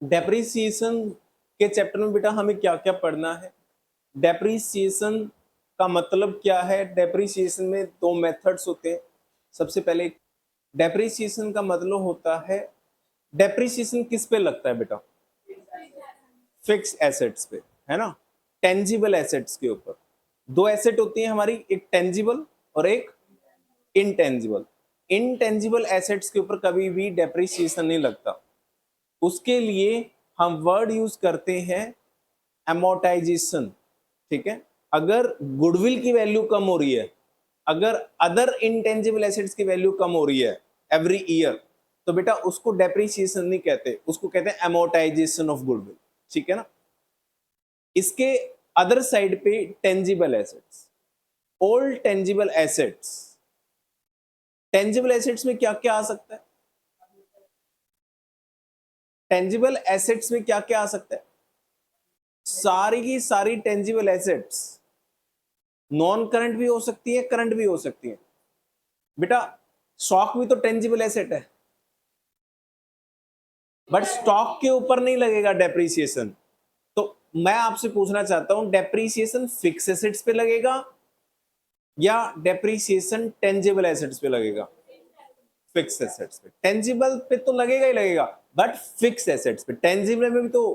Depreciation के chapter में बेटा हमें क्या क्या पढ़ना है, डेप्रिसिएशन का मतलब क्या है। डेप्रिसिएशन में दो मेथड्स होते हैं। सबसे पहले डेप्रिसिएशन का मतलब होता है, डेप्रिसिएशन किस पे लगता है बेटा? फिक्स एसेट्स पे, है ना, टेंजिबल एसेट्स के ऊपर। दो एसेट होती है हमारी, एक टेंजिबल और एक इनटेंजिबल। इनटेंजिबल एसेट्स के ऊपर कभी भी डेप्रिसिएशन नहीं लगता। उसके लिए हम वर्ड यूज करते हैं एमोर्टाइजेशन, ठीक है। अगर गुडविल की वैल्यू कम हो रही है, अगर अदर इंटेंजिबल एसेट्स की वैल्यू कम हो रही है एवरी ईयर, तो बेटा उसको डेप्रिसिएशन नहीं कहते, उसको कहते हैं एमोर्टाइजेशन ऑफ गुडविल, ठीक है ना। इसके अदर साइड पे tangible assets, old tangible assets. Tangible assets में क्या क्या आ सकता है? टेंजिबल एसेट्स में क्या क्या आ सकता है? सारी की सारी टेंजिबल एसेट्स, नॉन करंट भी हो सकती है, करंट भी हो सकती है। बेटा स्टॉक भी तो टेंजिबल एसेट है, बट स्टॉक के ऊपर नहीं लगेगा डेप्रिसिएशन। तो मैं आपसे पूछना चाहता हूं, डेप्रिसिएशन फिक्स एसेट्स पे लगेगा या डेप्रिसिएशन टेंजिबल एसेट्स पे लगेगा? फिक्स एसेट्स पे। टेंजिबल पे तो लगेगा ही लगेगा, बट फिक्स एसेट्स पे। टेंजिबल में भी तो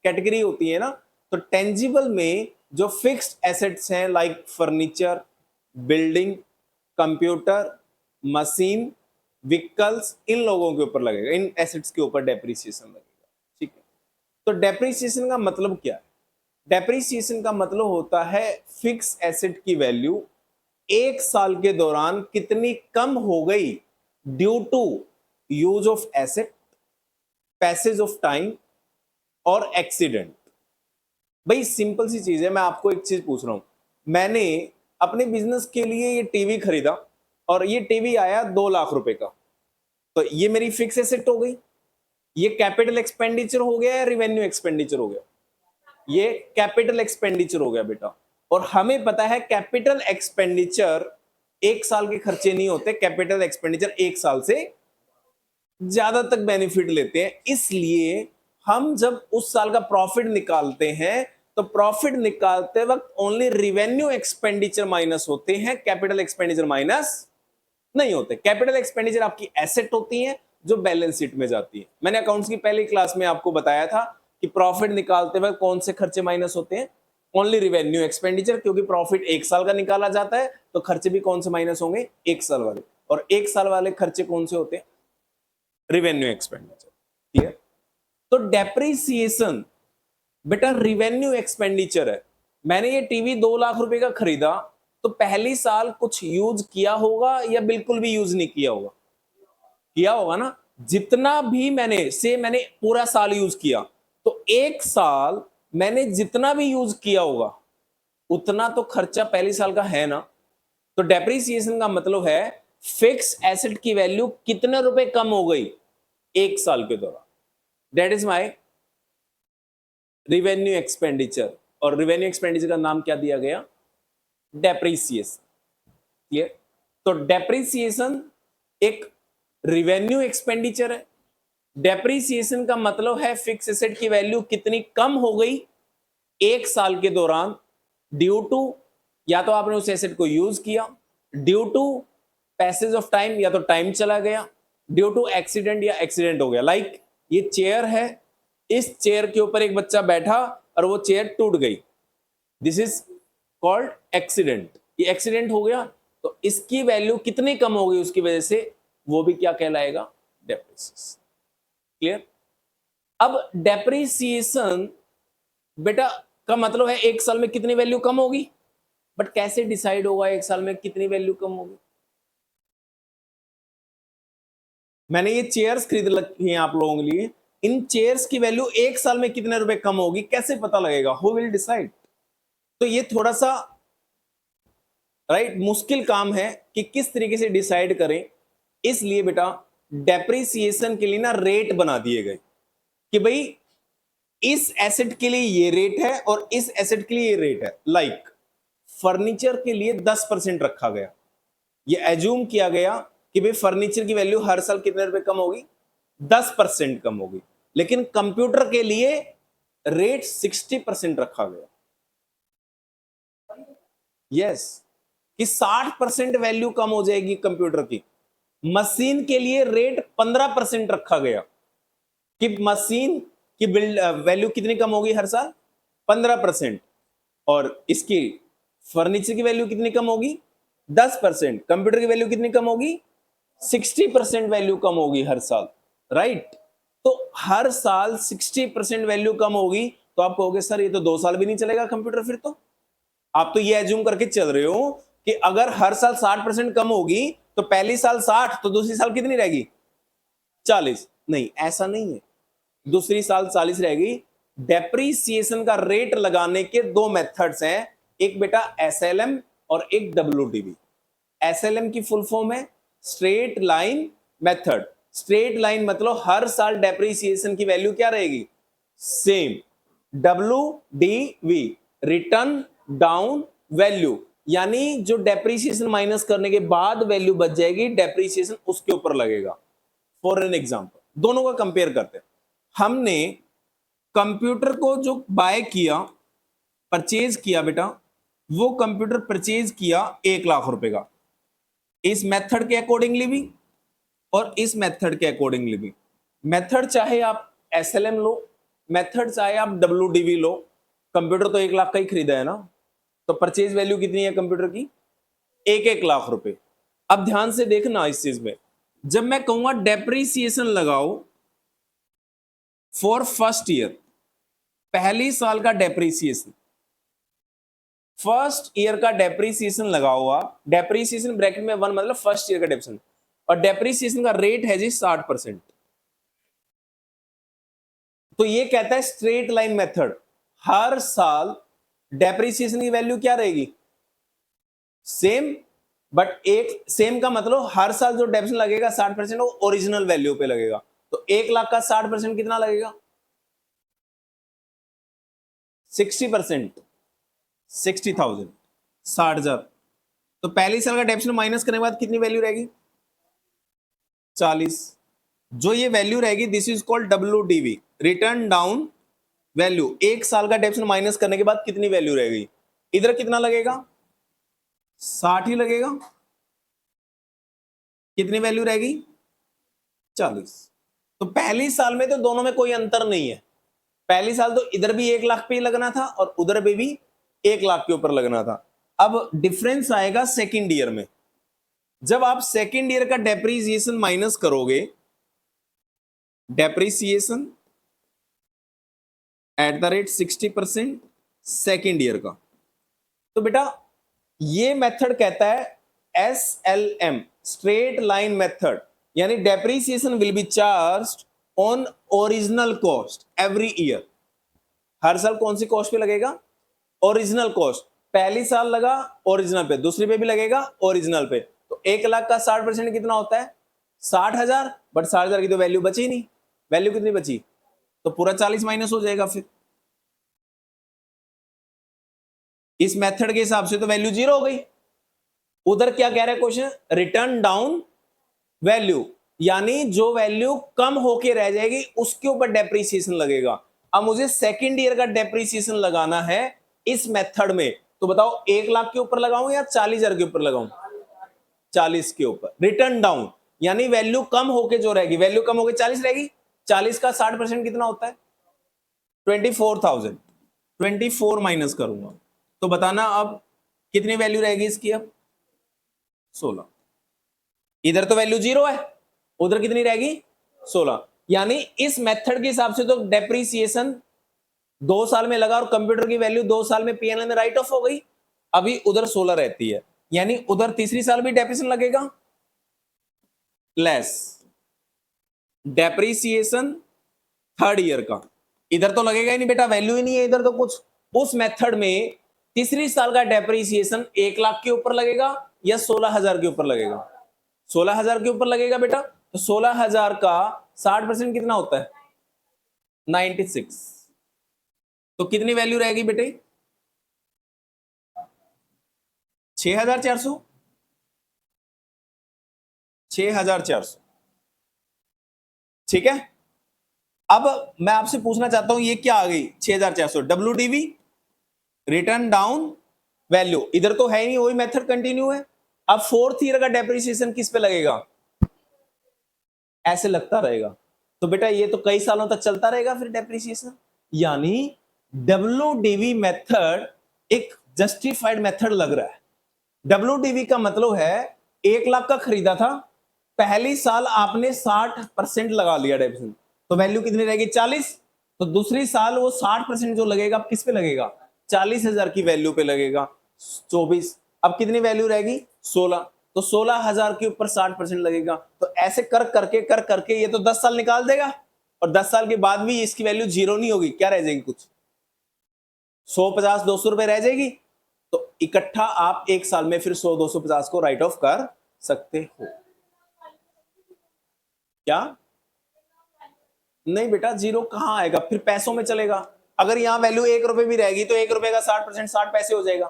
कैटेगरी होती है ना। तो टेंजिबल में जो फिक्स्ड एसेट्स हैं, like furniture, building, computer, machine, vehicles, इन लोगों के ऊपर लगेगा, इन एसेट्स के ऊपर डेप्रिसिएशन लगेगा, ठीक है। तो डेप्रिसिएशन का मतलब क्या है? डेप्रिसिएशन का मतलब होता है फिक्स एसेट की वैल्यू एक साल के दौरान कितनी कम हो गई due to use of asset, passage of time और एक्सीडेंट। भाई सिंपल सी चीज है, मैं आपको एक चीज पूछ रहा हूं। मैंने अपने बिजनेस के लिए ये टीवी खरीदा और ये टीवी आया 2 लाख रुपए का, तो ये मेरी फिक्स एसेट हो गई। ये कैपिटल एक्सपेंडिचर हो गया या रिवेन्यू एक्सपेंडिचर हो गया? ये कैपिटल एक्सपेंडिचर हो गया बेटा। और हमें पता है कैपिटल एक्सपेंडिचर एक साल के खर्चे नहीं होते, कैपिटल एक्सपेंडिचर एक साल से ज्यादा तक बेनिफिट लेते हैं। इसलिए हम जब उस साल का प्रॉफिट निकालते हैं, तो प्रॉफिट निकालते वक्त ओनली रिवेन्यू एक्सपेंडिचर माइनस होते हैं, कैपिटल एक्सपेंडिचर माइनस नहीं होते। कैपिटल एक्सपेंडिचर आपकी एसेट होती है जो बैलेंस शीट में जाती है। मैंने अकाउंट्स की पहली क्लास में आपको बताया था कि प्रॉफिट निकालते वक्त कौन से खर्चे माइनस होते हैं? ओनली रिवेन्यू एक्सपेंडिचर, क्योंकि प्रॉफिट एक साल का निकाला जाता है, तो खर्चे भी कौन से माइनस होंगे? एक साल वाले। और एक साल वाले खर्चे कौन से होते हैं? रिवेन्यू एक्सपेंडिचर, ठीक है। तो डेप्रिसिएशन बेटा रिवेन्यू एक्सपेंडिचर है। मैंने ये टीवी 2 लाख रुपए का खरीदा, तो पहली साल कुछ यूज किया होगा या बिल्कुल भी यूज नहीं किया होगा? किया होगा ना। जितना भी मैंने पूरा साल यूज किया, तो एक साल मैंने जितना भी यूज किया होगा उतना तो खर्चा पहले साल का है ना। तो डेप्रिसिएशन का मतलब है फिक्स एसेट की वैल्यू कितने रुपए कम हो गई एक साल के दौरान। That is my revenue expenditure. और रिवेन्यू एक्सपेंडिचर का नाम क्या दिया गया? डेप्रिसिएशन। क्लियर? तो डेप्रिसिएशन एक रिवेन्यू एक्सपेंडिचर है। डेप्रिसिएशन का मतलब है फिक्स एसेट की वैल्यू कितनी कम हो गई एक साल के दौरान, ड्यू टू या तो आपने उस एसेट को यूज किया, due to passage of time या तो टाइम चला गया, ड्यू टू एक्सीडेंट या एक्सीडेंट हो गया। लाइक ये चेयर है, इस चेयर के ऊपर एक बच्चा बैठा और वो चेयर टूट गई, दिस इज कॉल्ड एक्सीडेंट। ये एक्सीडेंट हो गया, तो इसकी वैल्यू कितनी कम हो गई उसकी वजह से, वो भी क्या कहलाएगा? डेप्रिसिएशन। क्लियर? अब डेप्रिसिएशन बेटा का मतलब है एक साल में कितनी वैल्यू कम होगी, बट कैसे डिसाइड होगा एक साल में कितनी वैल्यू कम होगी? मैंने ये चेयर्स खरीद रखी हैं आप लोगों के लिए, इन चेयर्स की वैल्यू एक साल में कितने रुपए कम होगी, कैसे पता लगेगा? Who will decide? तो ये थोड़ा सा राइट मुश्किल काम है कि किस तरीके से डिसाइड करें। इसलिए बेटा डेप्रिसिएशन के लिए ना रेट बना दिए गए कि भाई इस एसेट के लिए ये रेट है और इस एसेट के लिए ये रेट है। लाइक फर्नीचर के लिए 10% रखा गया। ये एज्यूम किया गया कि भाई फर्नीचर की वैल्यू हर साल कितने रुपए कम होगी? 10% कम होगी। लेकिन कंप्यूटर के लिए रेट 60% रखा गया। यस, कि 60% वैल्यू कम हो जाएगी कंप्यूटर की। मशीन के लिए रेट 15% रखा गया कि मशीन की बिल्ड वैल्यू कितनी कम होगी हर साल, 15%। और इसकी फर्नीचर की वैल्यू कितनी कम होगी, 10%। कंप्यूटर की वैल्यू कितनी कम होगी, 60% वैल्यू कम होगी हर साल, राइट। तो हर साल 60% वैल्यू कम होगी, तो आप कहोगे सर ये तो 2 साल भी नहीं चलेगा कंप्यूटर। फिर तो आप तो ये एज्यूम करके चल रहे हो कि अगर हर साल 60% कम होगी तो पहली साल 60, तो दूसरी साल कितनी रहेगी, 40। नहीं, ऐसा नहीं है, दूसरी साल 40 रहेगी। डेप्रीसिएशन का रेट लगाने के दो मेथड्स हैं, एक बेटा एसएलएम और एक डब्ल्यूडीवी। एसएलएम की फुल फॉर्म है straight line method. Straight line मतलब हर साल डेप्रीसिएशन की वैल्यू क्या रहेगी, same. WDV return down value, यानी जो डेप्रीसिएशन माइनस करने के बाद वैल्यू बच जाएगी, डेप्रीसिएशन उसके ऊपर लगेगा। फॉर एन एग्जांपल, दोनों का कंपेयर करते हैं। हमने कंप्यूटर को जो बाय किया, परचेज किया बेटा, वो कंप्यूटर परचेज किया 1 लाख रुपए का, इस मेथड के अकॉर्डिंगली भी और इस मेथड के अकॉर्डिंगली भी। मेथड चाहे आप एसएलएम लो, मेथड चाहे आप डब्ल्यूडीवी लो, कंप्यूटर तो 1 लाख का ही खरीदा है ना, तो परचेज वैल्यू कितनी है कंप्यूटर की, 1-1 लाख रुपए। अब ध्यान से देखना इस चीज में, जब मैं कहूंगा डेप्रीसिएशन लगाओ फॉर फर्स्ट ईयर, पहली साल का डेप्रीसिएशन, फर्स्ट ईयर का डेप्रीसिएशन लगा हुआ, डेप्रीसिएशन ब्रैकेट में 1 मतलब फर्स्ट ईयर का डेप्रीसिएशन, और डेप्रीसिएशन का रेट है जी 60%। तो ये कहता है स्ट्रेट लाइन मेथड, हर साल डेप्रीसिएशन की वैल्यू क्या रहेगी, सेम। बट एक सेम का मतलब हर साल जो डेप्रिसिएशन लगेगा 60% वो ओरिजिनल वैल्यू पे लगेगा। तो 1 लाख का 60% कितना लगेगा, 60%, 60,000, 60,000। तो पहली साल का डेप्रिसिएशन माइनस करने के बाद कितनी वैल्यू रहेगी, 40। जो ये वैल्यू रहेगी this is called WDV, return down value. एक साल का डेप्रिसिएशन माइनस करने के बाद कितनी वैल्यू रहेगी, इधर कितना लगेगा, 60 ही लगेगा, कितनी वैल्यू रहेगी, 40। तो पहली साल में तो दोनों में कोई अंतर नहीं है, पहली साल तो इधर भी 1 लाख पे ही लगना था और उधर भी 1 लाख के ऊपर लगना था। अब डिफरेंस आएगा सेकेंड ईयर में, जब आप सेकेंड ईयर का डेप्रीसिएशन माइनस करोगे, depreciation at the rate 60% second year का, तो बेटा ये मेथड कहता है SLM, स्ट्रेट लाइन मेथड, यानी depreciation will be charged on original cost every year. हर साल कौन सी कॉस्ट पे लगेगा, ओरिजिनल कॉस्ट। पहली साल लगा ओरिजिनल पे, दूसरी पे भी लगेगा ओरिजिनल पे। तो 1 लाख का 60% कितना होता है, 60,000। बट 60,000 की तो वैल्यू बची नहीं, वैल्यू कितनी बची, तो पूरा 40 माइनस हो जाएगा। फिर इस मेथड के हिसाब से तो वैल्यू 0 हो गई। उधर क्या कह रहा है क्वेश्चन, रिटर्न डाउन वैल्यू, यानी जो वैल्यू कम होके रह जाएगी उसके ऊपर डेप्रीसिएशन लगेगा। अब मुझे सेकेंड ईयर का डेप्रीसिएशन लगाना है इस मेथड में, तो बताओ 1 लाख के ऊपर लगाऊं या 40,000 के ऊपर लगाऊं, 40 के ऊपर। रिटर्न डाउन यानी वैल्यू कम होके जो रहेगी, वैल्यू कम होके 40 रहेगी, 40 का 60% कितना होता है, 24,000। 24 माइनस करूंगा तो बताना अब कितनी वैल्यू रहेगी इसकी, अब 16। इधर तो वैल्यू 0 है, उधर कितनी रहेगी, 16। यानी इस मेथड के हिसाब से तो डेप्रीसिएशन 2 साल में लगा और कंप्यूटर की वैल्यू 2 साल में पीएनएल में राइट ऑफ हो गई, अभी उधर 16 रहती है, यानी उधर तीसरी साल भी डेप्रीसिएशन लगेगा लेस। डेप्रीसिएशन थर्ड ईयर का इधर तो लगेगा ही नहीं बेटा, वैल्यू ही नहीं है इधर तो कुछ। उस मेथड में तीसरी साल का डेप्रीसिएशन 1 लाख के ऊपर लगेगा या 16,000 के ऊपर लगेगा, 16,000 के ऊपर लगेगा बेटा। तो 16,000 का 60% कितना होता है, 96। तो कितनी वैल्यू रहेगी बेटे, 6,400, 6,400, ठीक है। अब मैं आपसे पूछना चाहता हूं ये क्या आ गई 6400 WDV रिटर्न डाउन वैल्यू, इधर तो है ही नहीं, वही मेथड कंटिन्यू है। अब फोर्थ ईयर का डेप्रिसिएशन किस पे लगेगा, ऐसे लगता रहेगा। तो बेटा ये तो कई सालों तक चलता रहेगा फिर डेप्रिसिएशन, यानी WDV मेथड एक जस्टिफाइड मेथड लग रहा है। WDV का मतलब है 1 लाख का खरीदा था, पहली साल आपने 60% लगा लिया डेप्रिसिएशन, तो वैल्यू कितनी रहेगी 40, तो दूसरी साल वो 60% जो लगेगा किस पे लगेगा, 40,000 की वैल्यू पे लगेगा। 24, अब कितनी वैल्यू रहेगी 16, तो 16,000 के ऊपर 60% लगेगा। तो ऐसे कर करके ये तो 10 साल निकाल देगा, और 10 साल के बाद भी इसकी वैल्यू जीरो नहीं होगी, क्या रह जाएगी, कुछ 150 200 रुपए रह जाएगी। तो इकट्ठा आप एक साल में फिर 100 250 को राइट ऑफ कर सकते हो। क्या नहीं बेटा, जीरो कहां आएगा, फिर पैसों में चलेगा। अगर यहां वैल्यू 1 रुपए भी रहेगी तो 1 रुपए का 60% 60 पैसे हो जाएगा।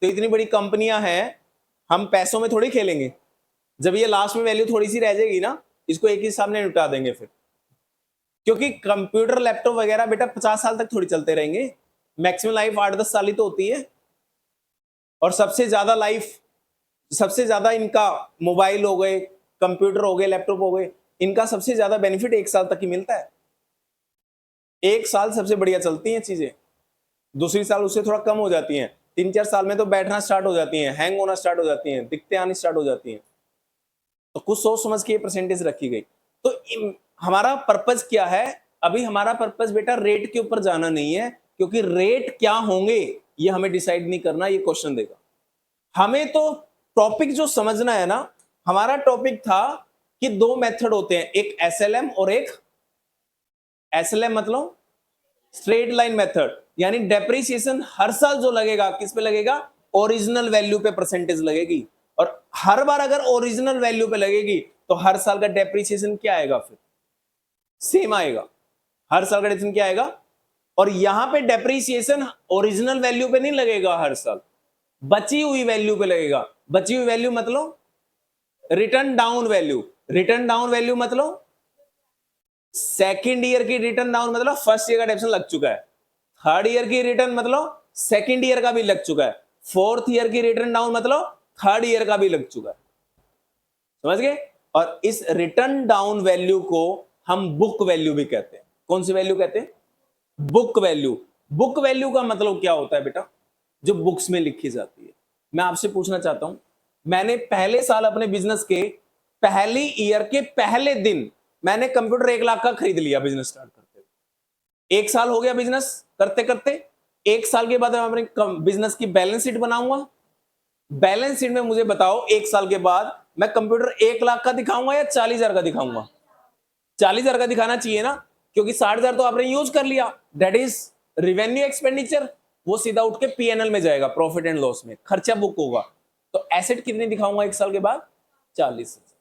तो इतनी बड़ी कंपनियां हैं, हम पैसों में थोड़ी खेलेंगे। जब ये लास्ट में वैल्यू थोड़ी सी रह जाएगी ना, इसको एक ही सामने निपटा देंगे फिर, क्योंकि कंप्यूटर लैपटॉप वगैरह बेटा 50 साल तक थोड़ी चलते रहेंगे, मैक्सिमम लाइफ 8-10 साल ही तो होती है। और सबसे ज्यादा लाइफ, सबसे ज्यादा इनका मोबाइल हो गए, कंप्यूटर हो गए, लैपटॉप हो गए, इनका सबसे ज्यादा बेनिफिट 1 साल तक ही मिलता है। 1 साल सबसे बढ़िया चलती हैं चीजें, दूसरी साल उससे थोड़ा कम हो जाती हैं, 3-4 साल में तो बैठना स्टार्ट हो जाती हैं, हैंग होना स्टार्ट हो जाती हैं, दिक्कतें आनी स्टार्ट हो जाती हैं। तो कुछ सोच समझ के परसेंटेज रखी गई। तो हमारा पर्पज क्या है, अभी हमारा पर्पज बेटा रेट के ऊपर जाना नहीं है, क्योंकि रेट क्या होंगे ये हमें डिसाइड नहीं करना, ये क्वेश्चन देगा हमें। तो टॉपिक जो समझना है ना, हमारा टॉपिक था कि 2 मेथड होते हैं, एक SLM और एक SLM मतलब स्ट्रेट लाइन मेथड, यानी डेप्रिसिएशन हर साल जो लगेगा किस पे लगेगा, ओरिजिनल वैल्यू पे परसेंटेज लगेगी। और हर बार अगर ओरिजिनल वैल्यू पे लगेगी तो हर साल का डेप्रिसिएशन क्या आएगा, फिर सेम आएगा, हर साल का डेप्रिसिएशन क्या आएगा। और यहां पे डेप्रिसिएशन ओरिजिनल वैल्यू पे नहीं लगेगा हर साल, बची हुई वैल्यू पे लगेगा। बची हुई वैल्यू मतलब return down value, return down value मतलब सेकेंड ईयर की रिटर्न डाउन मतलब फर्स्ट ईयर का डेप्रिसिएशन लग चुका है, थर्ड ईयर की रिटर्न मतलब सेकेंड ईयर का भी लग चुका है, फोर्थ ईयर की रिटर्न डाउन मतलब थर्ड ईयर का भी लग चुका है, समझ गए। और इस रिटर्न डाउन वैल्यू को हम बुक वैल्यू भी कहते हैं। कौन सी वैल्यू कहते हैं, बुक वैल्यू। बुक वैल्यू का मतलब क्या होता है बेटा, जो बुक्स में लिखी जाती है। मैं आपसे पूछना चाहता हूं, मैंने पहले साल अपने बिजनेस के पहली ईयर के पहले दिन मैंने कंप्यूटर 1 लाख का खरीद लिया बिजनेस स्टार्ट करते। 1 साल हो गया बिजनेस करते करते, 1 साल के बाद मैं अपने बिजनेस की बैलेंस शीट बनाऊंगा। बैलेंस शीट में मुझे बताओ 1 साल के बाद मैं कंप्यूटर 1 लाख का दिखाऊंगा या 40,000 का दिखाऊंगा, 40,000 का दिखाना चाहिए ना, क्योंकि 60,000 तो आपने यूज कर लिया, दैट इज रिवेन्यू एक्सपेंडिचर, वो सीधा उठ के पीएनएल में जाएगा, प्रॉफिट एंड लॉस में खर्चा बुक होगा। तो एसेट कितनी दिखाऊंगा 1 साल के बाद, 40,000।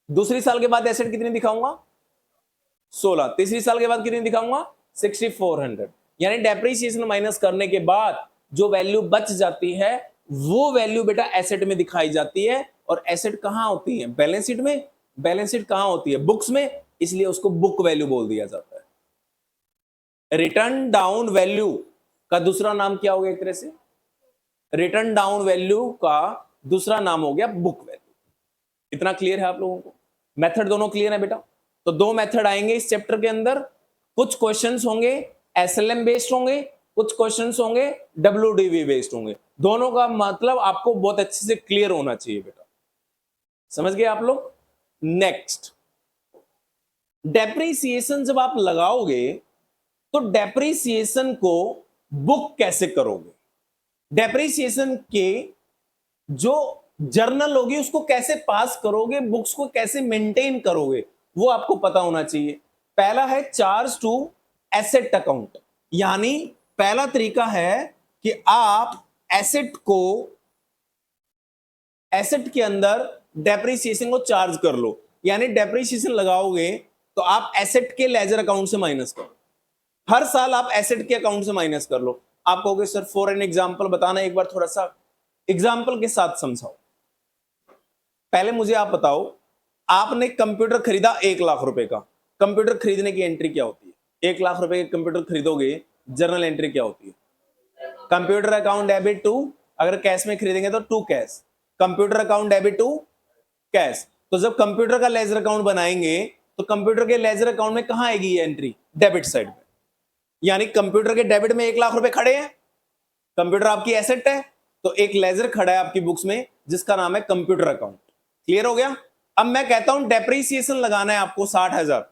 दूसरी साल के बाद एसेट कितनी दिखाऊंगा, 16। तीसरी साल के बाद कितनी दिखाऊंगा, 6400। यानी डेप्रिसिएशन माइनस करने के बाद जो वैल्यू बच जाती है वो वैल्यू बेटा एसेट में दिखाई जाती है। और एसेट कहां होती है, बैलेंस शीट में। बैलेंस शीट कहां होती है, बुक्स में, इसलिए उसको बुक वैल्यू बोल दिया जाता है। रिटर्न डाउन वैल्यू का दूसरा नाम क्या हो गया, एक तरह से रिटर्न डाउन वैल्यू का दूसरा नाम हो गया बुक वैल्यू। इतना क्लियर है आप लोगों को, मेथड दोनों क्लियर है बेटा। तो 2 मेथड आएंगे इस चैप्टर के अंदर, कुछ क्वेश्चंस होंगे एसएलएम बेस्ड होंगे, कुछ क्वेश्चंस होंगे डब्ल्यूडीवी बेस्ड होंगे। दोनों का मतलब आपको बहुत अच्छे से क्लियर होना चाहिए बेटा, समझ गए आप लोग। नेक्स्ट, डेप्रिसिएशन जब आप लगाओगे तो डेप्रिसिएशन को बुक कैसे करोगे, डेप्रिसिएशन के जो जर्नल होगी उसको कैसे पास करोगे, बुक्स को कैसे मेंटेन करोगे, वो आपको पता होना चाहिए। पहला है चार्ज टू एसेट अकाउंट, यानी पहला तरीका है कि आप एसेट को, एसेट के अंदर डेप्रिसिएशन को चार्ज कर लो। यानी डेप्रिसिएशन लगाओगे तो आप एसेट के लेजर अकाउंट से माइनस करो, हर साल आप एसेट के अकाउंट से माइनस कर लो। आप कहोगे सर फॉर एन एग्जांपल बताना, एक बार थोड़ा सा एग्जांपल के साथ समझाओ। पहले मुझे आप बताओ, आपने कंप्यूटर खरीदा 1 लाख रुपए का, कंप्यूटर खरीदने की एंट्री क्या होती है, 1 लाख रुपए के कंप्यूटर खरीदोगे, जर्नल एंट्री क्या होती है? कंप्यूटर अकाउंट डेबिट टू, अगर कैश में खरीदेंगे तो to cash, computer account debit to cash. तो जब कंप्यूटर का लेजर अकाउंट बनाएंगे तो कंप्यूटर के लेजर अकाउंट में कहां आएगी ये एंट्री? डेबिट साइड में। यानी कंप्यूटर के डेबिट में 1 लाख रुपए खड़े हैं, कंप्यूटर आपकी एसेट है, तो एक लेजर खड़ा है आपकी बुक्स में जिसका नाम है कंप्यूटर अकाउंट। क्लियर हो गया? अब मैं कहता हूं डेप्रीसिएशन लगाना है आपको 60,000,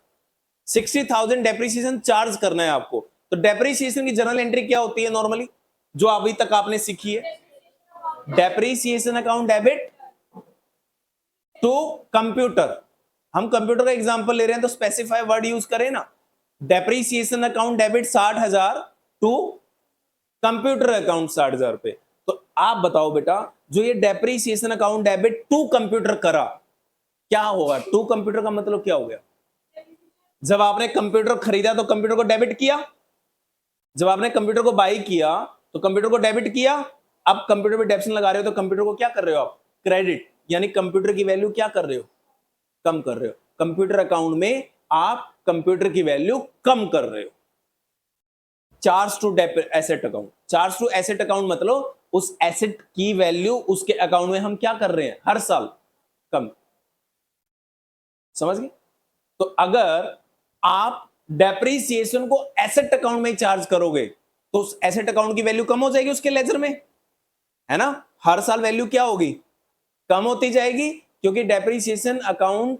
60,000 डेप्रीसिएशन चार्ज करना है आपको, तो डेप्रीसिएशन की जर्नल एंट्री क्या होती है नॉर्मली, जो अभी तक आपने सीखी है? Depreciation account debit to computer. हम कंप्यूटर का एग्जांपल ले रहे हैं तो स्पेसिफाई वर्ड यूज करें ना, depreciation account debit 60,000 to computer account 60,000 रुपए। तो आप बताओ बेटा, जो ये depreciation account debit to computer करा, क्या होगा? टू कंप्यूटर का मतलब क्या हो गया? जब आपने कंप्यूटर खरीदा तो कंप्यूटर को डेबिट किया, जब आपने कंप्यूटर को बाई किया तो कंप्यूटर को डेबिट किया, अब कंप्यूटर पे डेप्शन लगा रहे हो तो कंप्यूटर को क्या कर रहे हो आप? क्रेडिट। यानी कंप्यूटर की वैल्यू क्या कर रहे हो? कम कर रहे हो। कंप्यूटर अकाउंट में आप कंप्यूटर की वैल्यू कम कर रहे हो। Charge to asset account, charge to asset account मतलब उस एसेट की वैल्यू उसके अकाउंट में हम क्या कर रहे हैं हर साल? कम। समझ गए? तो अगर आप डेप्रीसिएशन को एसेट अकाउंट में चार्ज करोगे तो उस एसेट अकाउंट की वैल्यू कम हो जाएगी उसके लेजर में, है ना? हर साल वैल्यू क्या होगी? कम होती जाएगी, क्योंकि डेप्रीसिएशन अकाउंट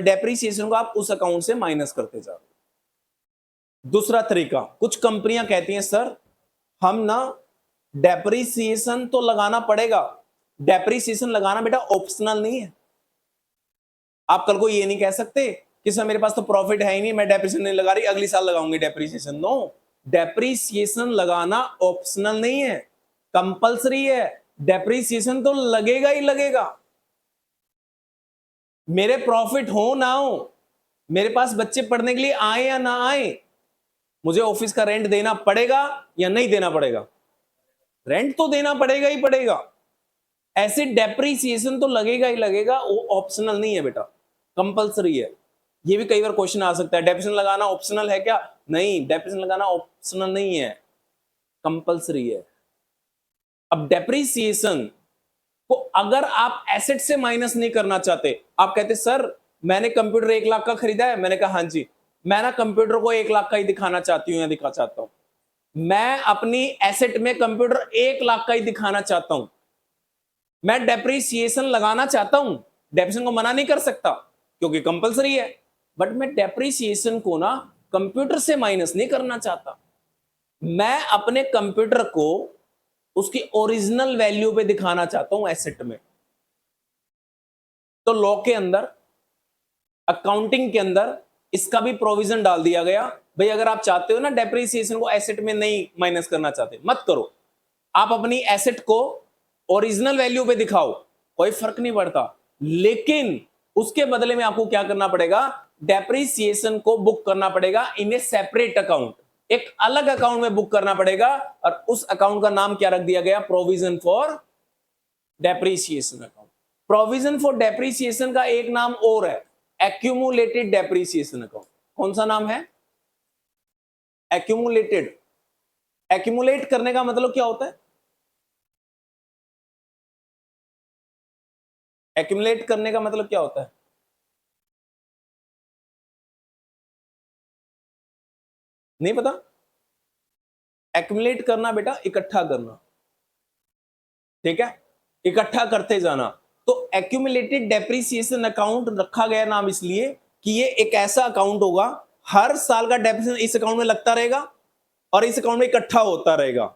डेप्रीसिएशन को आप उस अकाउंट से माइनस करते जा रहे हो। दूसरा तरीका, कुछ कंपनियां कहती हैं सर हम ना डेप्रीसिएशन तो लगाना पड़ेगा, डेप्रीसिएशन लगाना बेटा ऑप्शनल नहीं है। आप कल को ये नहीं कह सकते कि सर मेरे पास तो प्रॉफिट है ही नहीं, मैं डेप्रीसिएशन नहीं लगा रही, अगली साल लगाऊंगी डेप्रीसिएशन। नो, डेप्रीसिएशन लगाना ऑप्शनल नहीं है, कंपलसरी है। डेप्रीसिएशन तो लगेगा ही लगेगा, मेरे प्रॉफिट हो ना हो, मेरे पास बच्चे पढ़ने के लिए आए या ना आए, मुझे ऑफिस का रेंट देना पड़ेगा या नहीं देना पड़ेगा? रेंट तो देना पड़ेगा ही पड़ेगा। ऐसे डेप्रीसिएशन तो लगेगा ही लगेगा, वो ऑप्शनल नहीं है बेटा, कंपलसरी है। ये भी कई बार क्वेश्चन आ सकता है, डेप्रीसिएशन लगाना ऑप्शनल है क्या? नहीं, डेप्रीसिएशन लगाना ऑप्शनल नहीं है, कंपलसरी है। अब डेप्रीसिएशन को अगर आप एसेट से माइनस नहीं करना चाहते, आप कहते सर मैंने कंप्यूटर 1 लाख का खरीदा है, मैंने कहा हाँ जी, मैं ना कंप्यूटर को 1 लाख का ही दिखाना चाहती हूं या दिखा चाहता हूं, मैं अपनी एसेट में कंप्यूटर 1 लाख का ही दिखाना चाहता हूं, मैं डेप्रीसिएशन लगाना चाहता हूं, डेप्रीसिएशन को मना नहीं कर सकता क्योंकि कंपलसरी है, बट मैं डेप्रीसिएशन को ना कंप्यूटर से माइनस नहीं करना चाहता, मैं अपने कंप्यूटर को उसकी ओरिजिनल वैल्यू पे दिखाना चाहता हूं एसेट में। तो लॉ के अंदर, अकाउंटिंग के अंदर इसका भी प्रोविजन डाल दिया गया, भाई अगर आप चाहते हो ना डेप्रीसिएशन को एसेट में नहीं माइनस करना चाहते, मत करो, आप अपनी एसेट को ओरिजिनल वैल्यू पे दिखाओ, कोई फर्क नहीं पड़ता, लेकिन उसके बदले में आपको क्या करना पड़ेगा? डेप्रीसिएशन को बुक करना पड़ेगा इन ए सेपरेट अकाउंट, एक अलग अकाउंट में बुक करना पड़ेगा, और उस अकाउंट का नाम क्या रख दिया गया? Provision for depreciation account. Provision for depreciation का एक नाम और है, एक्यूमुलेटेड डेप्रीसिएशन अकाउंट। कौन सा नाम है? एक्यूमुलेटेड। एक्यूमुलेट करने का मतलब क्या होता है? एक्यूमुलेट करने का मतलब क्या होता है? नहीं पता? एक्यूमुलेट करना बेटा इकट्ठा करना, ठीक है, इकट्ठा करते जाना। तो एक्यूमुलेटेड डेप्रीसिएशन अकाउंट रखा गया नाम इसलिए कि ये एक ऐसा अकाउंट होगा, हर साल का डेप्रीसिएशन इस अकाउंट में लगता रहेगा और इस अकाउंट में इकट्ठा होता रहेगा,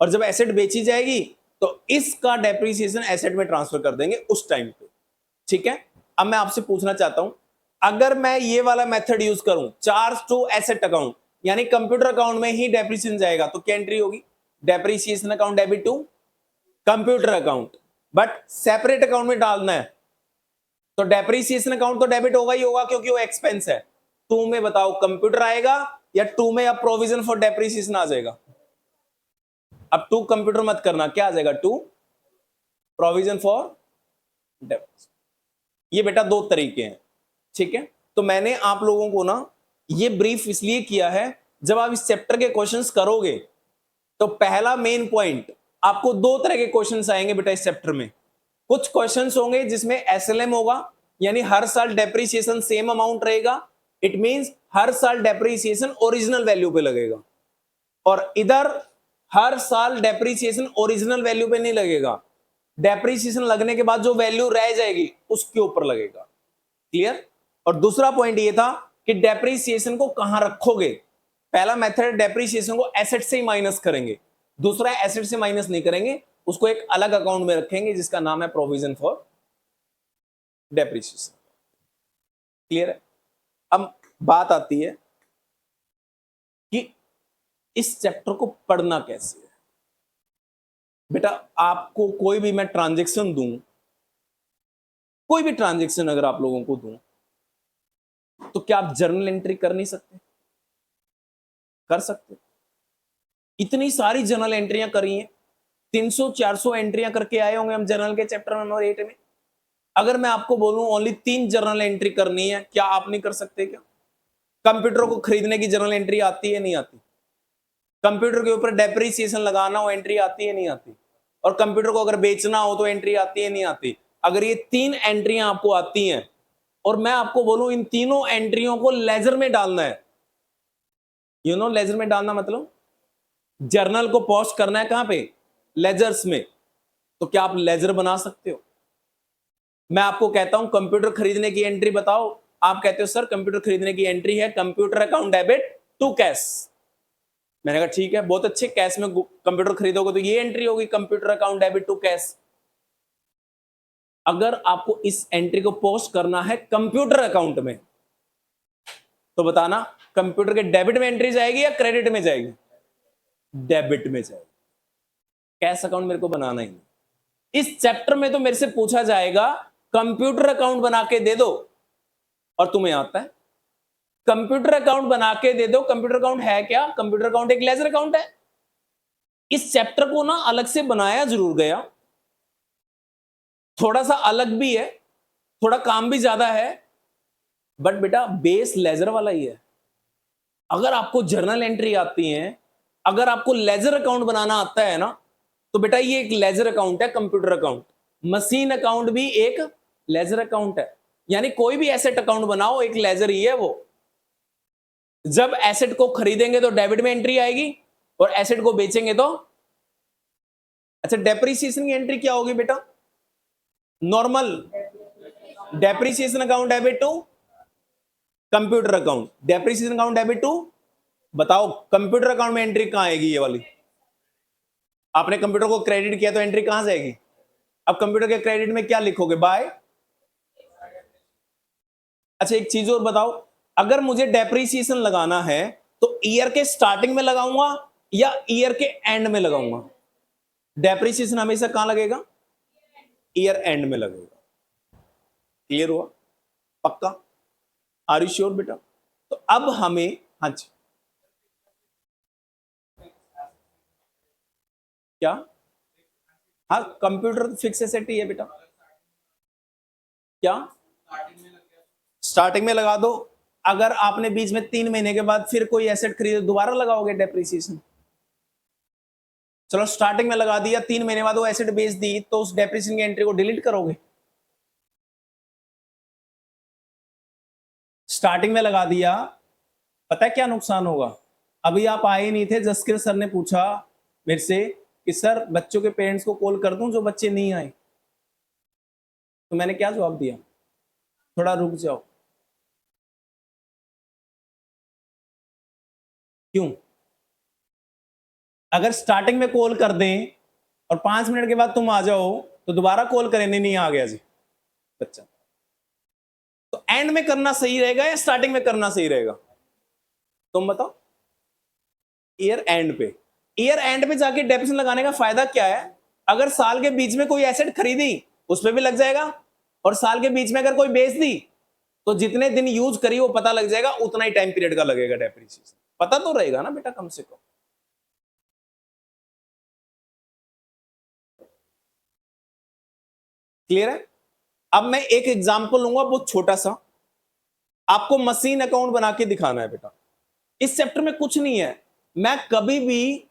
और जब एसेट बेची जाएगी तो इसका डेप्रीसिएशन एसेट में ट्रांसफर कर देंगे उस टाइम पे, ठीक है। अब मैं आपसे पूछना चाहता हूं, अगर मैं ये वाला मेथड यूज करूं, चार्ज टू एसेट अकाउंट, यानी कंप्यूटर अकाउंट में ही डेप्रीसिएशन जाएगा, तो क्या एंट्री होगी? Depreciation account debit to computer account, but separate account में डालना है, तो डेप्रीसिएशन अकाउंट तो डेबिट होगा ही होगा क्योंकि वो एक्सपेंस है। टू में बताओ कंप्यूटर आएगा या टू में अब प्रोविजन फॉर डेप्रीसिएशन आ जाएगा? अब टू कंप्यूटर मत करना, क्या आ जाएगा? To provision for depreciation. ये बेटा दो तरीके हैं, ठीक है। तो मैंने आप लोगों को ना ये ब्रीफ इसलिए किया है, जब आप इस चैप्टर के क्वेश्चंस करोगे तो पहला मेन पॉइंट, आपको दो तरह के क्वेश्चंस आएंगे बेटा इस चैप्टर में। कुछ क्वेश्चंस होंगे जिसमें एसएलएम होगा, यानी हर साल डेप्रीसिएशन सेम अमाउंट रहेगा, इट मींस हर साल डेप्रीसिएशन ओरिजिनल वैल्यू पे लगेगा। और इधर हर साल डेप्रीसिएशन ओरिजिनल वैल्यू पे नहीं लगेगा, डेप्रीसिएशन लगने के बाद जो वैल्यू रह जाएगी उसके ऊपर लगेगा। क्लियर? और दूसरा पॉइंट ये था कि डेप्रीसिएशन को कहां रखोगे। पहला मेथड डेप्रीसिएशन को एसेट से ही माइनस करेंगे, दूसरा एसेट से माइनस नहीं करेंगे, उसको एक अलग अकाउंट में रखेंगे जिसका नाम है प्रोविजन फॉर डेप्रीसिएशन। क्लियर है? अब बात आती है कि इस चैप्टर को पढ़ना कैसे है। बेटा आपको कोई भी मैं ट्रांजैक्शन दूं, कोई भी ट्रांजैक्शन अगर आप लोगों को दूं, तो क्या आप जर्नल एंट्री कर नहीं सकते? कर सकते। इतनी सारी जर्नल एंट्रियां करी हैं, 300-400 एंट्रियां करके आए होंगे हम जर्नल के चैप्टर नंबर 8 में। अगर मैं आपको बोलूं ओनली 3 जर्नल एंट्री करनी है, क्या आप नहीं कर सकते? क्या कंप्यूटर को खरीदने की जर्नल एंट्री आती है नहीं आती? कंप्यूटर के ऊपर डेप्रीसिएशन लगाना हो एंट्री आती है नहीं आती? और कंप्यूटर को अगर बेचना हो तो एंट्री आती है नहीं आती? अगर ये 3 एंट्रियां आपको आती हैं और मैं आपको बोलूं इन तीनों एंट्रियों को लेजर में डालना है, लेजर में डालना मतलब जर्नल को पोस्ट करना है कहां पे? लेजर्स में। तो क्या आप लेजर बना सकते हो? मैं आपको कहता हूं कंप्यूटर खरीदने की एंट्री बताओ, आप कहते हो सर कंप्यूटर खरीदने की एंट्री है computer account debit to cash. मैंने कहा ठीक है, बहुत अच्छे, कैश में कंप्यूटर खरीदोगे तो ये एंट्री होगी computer account debit to cash. अगर आपको इस एंट्री को पोस्ट करना है कंप्यूटर अकाउंट में, तो बताना कंप्यूटर के डेबिट में एंट्री जाएगी या क्रेडिट में जाएगी? डेबिट में जाएगी। कैश अकाउंट मेरे को बनाना ही नहीं। इस चैप्टर में तो मेरे से पूछा जाएगा कंप्यूटर अकाउंट बना के दे दो, और तुम्हें आता है कंप्यूटर अकाउंट बना के दे दो। कंप्यूटर अकाउंट है क्या? कंप्यूटर अकाउंट एक लेजर अकाउंट है। इस चैप्टर को ना अलग से बनाया जरूर गया, थोड़ा सा अलग भी है, थोड़ा काम भी ज्यादा है, बट बेटा बेस लेजर वाला ही है। अगर आपको जर्नल एंट्री आती है, अगर आपको लेजर अकाउंट बनाना आता है ना, तो बेटा ये एक लेजर अकाउंट है, कंप्यूटर अकाउंट। मशीन अकाउंट भी एक लेजर अकाउंट है, यानी कोई भी एसेट अकाउंट बनाओ एक लेजर ही है वो। जब एसेट को खरीदेंगे तो डेबिट में एंट्री आएगी, और एसेट को बेचेंगे तो, अच्छा डेप्रीसिएशन की एंट्री क्या होगी बेटा? Normal depreciation account debit to computer account, depreciation account debit to, बताओ कंप्यूटर अकाउंट में एंट्री कहां आएगी? ये वाली आपने कंप्यूटर को क्रेडिट किया तो एंट्री कहां से आएगी? अब कंप्यूटर के क्रेडिट में क्या लिखोगे? बाय। अच्छा एक चीज और बताओ, अगर मुझे डेप्रीसिएशन लगाना है तो ईयर के स्टार्टिंग में लगाऊंगा या ईयर के एंड में लगाऊंगा? डेप्रीसिएशन हमेशा कहां लगेगा? ईयर एंड में लगेगा। क्लियर हुआ? पक्का? आर यू श्योर बेटा? तो अब हमें, हाँ जी क्या? हाँ कंप्यूटर फिक्स एसेट ही है बेटा। क्या स्टार्टिंग में लगा दो? अगर आपने बीच में 3 महीने के बाद फिर कोई एसेट खरीदे दोबारा लगाओगे डेप्रीसिएशन? चलो स्टार्टिंग में लगा दिया, 3 महीने बाद वो एसेट बेच दी, तो उस डेप्रीसिएशन की एंट्री को डिलीट करोगे? स्टार्टिंग में लगा दिया, पता है क्या नुकसान होगा? अभी आप आए नहीं थे, जसकिर सर ने पूछा मेरे से कि सर बच्चों के पेरेंट्स को कॉल कर दूं जो बच्चे नहीं आए, तो मैंने क्या जवाब दिया? थोड़ा रुक जाओ। क्यों? अगर स्टार्टिंग में कॉल कर दें और 5 मिनट के बाद तुम आ जाओ तो दोबारा कॉल करें, नहीं आ गया जी बच्चा, तो एंड में करना सही रहेगा या स्टार्टिंग में करना सही रहेगा? तुम बताओ। ईयर एंड पे, ईयर एंड पे जाके डेप्रिसिएशन लगाने का फायदा क्या है? अगर साल के बीच में कोई एसेट खरीदी उस पर भी लग जाएगा, और साल के बीच में अगर कोई बेच दी तो जितने दिन यूज करी वो पता लग जाएगा, उतना ही टाइम पीरियड का लगेगा डेप्रिसिएशन। पता तो रहेगा ना बेटा कम से कम। क्लियर है? अब मैं एक एग्जांपल लूंगा बहुत छोटा सा, आपको मशीन अकाउंट बना के दिखाना है बेटा। इस चैप्टर में कुछ नहीं है। मैं कभी भी,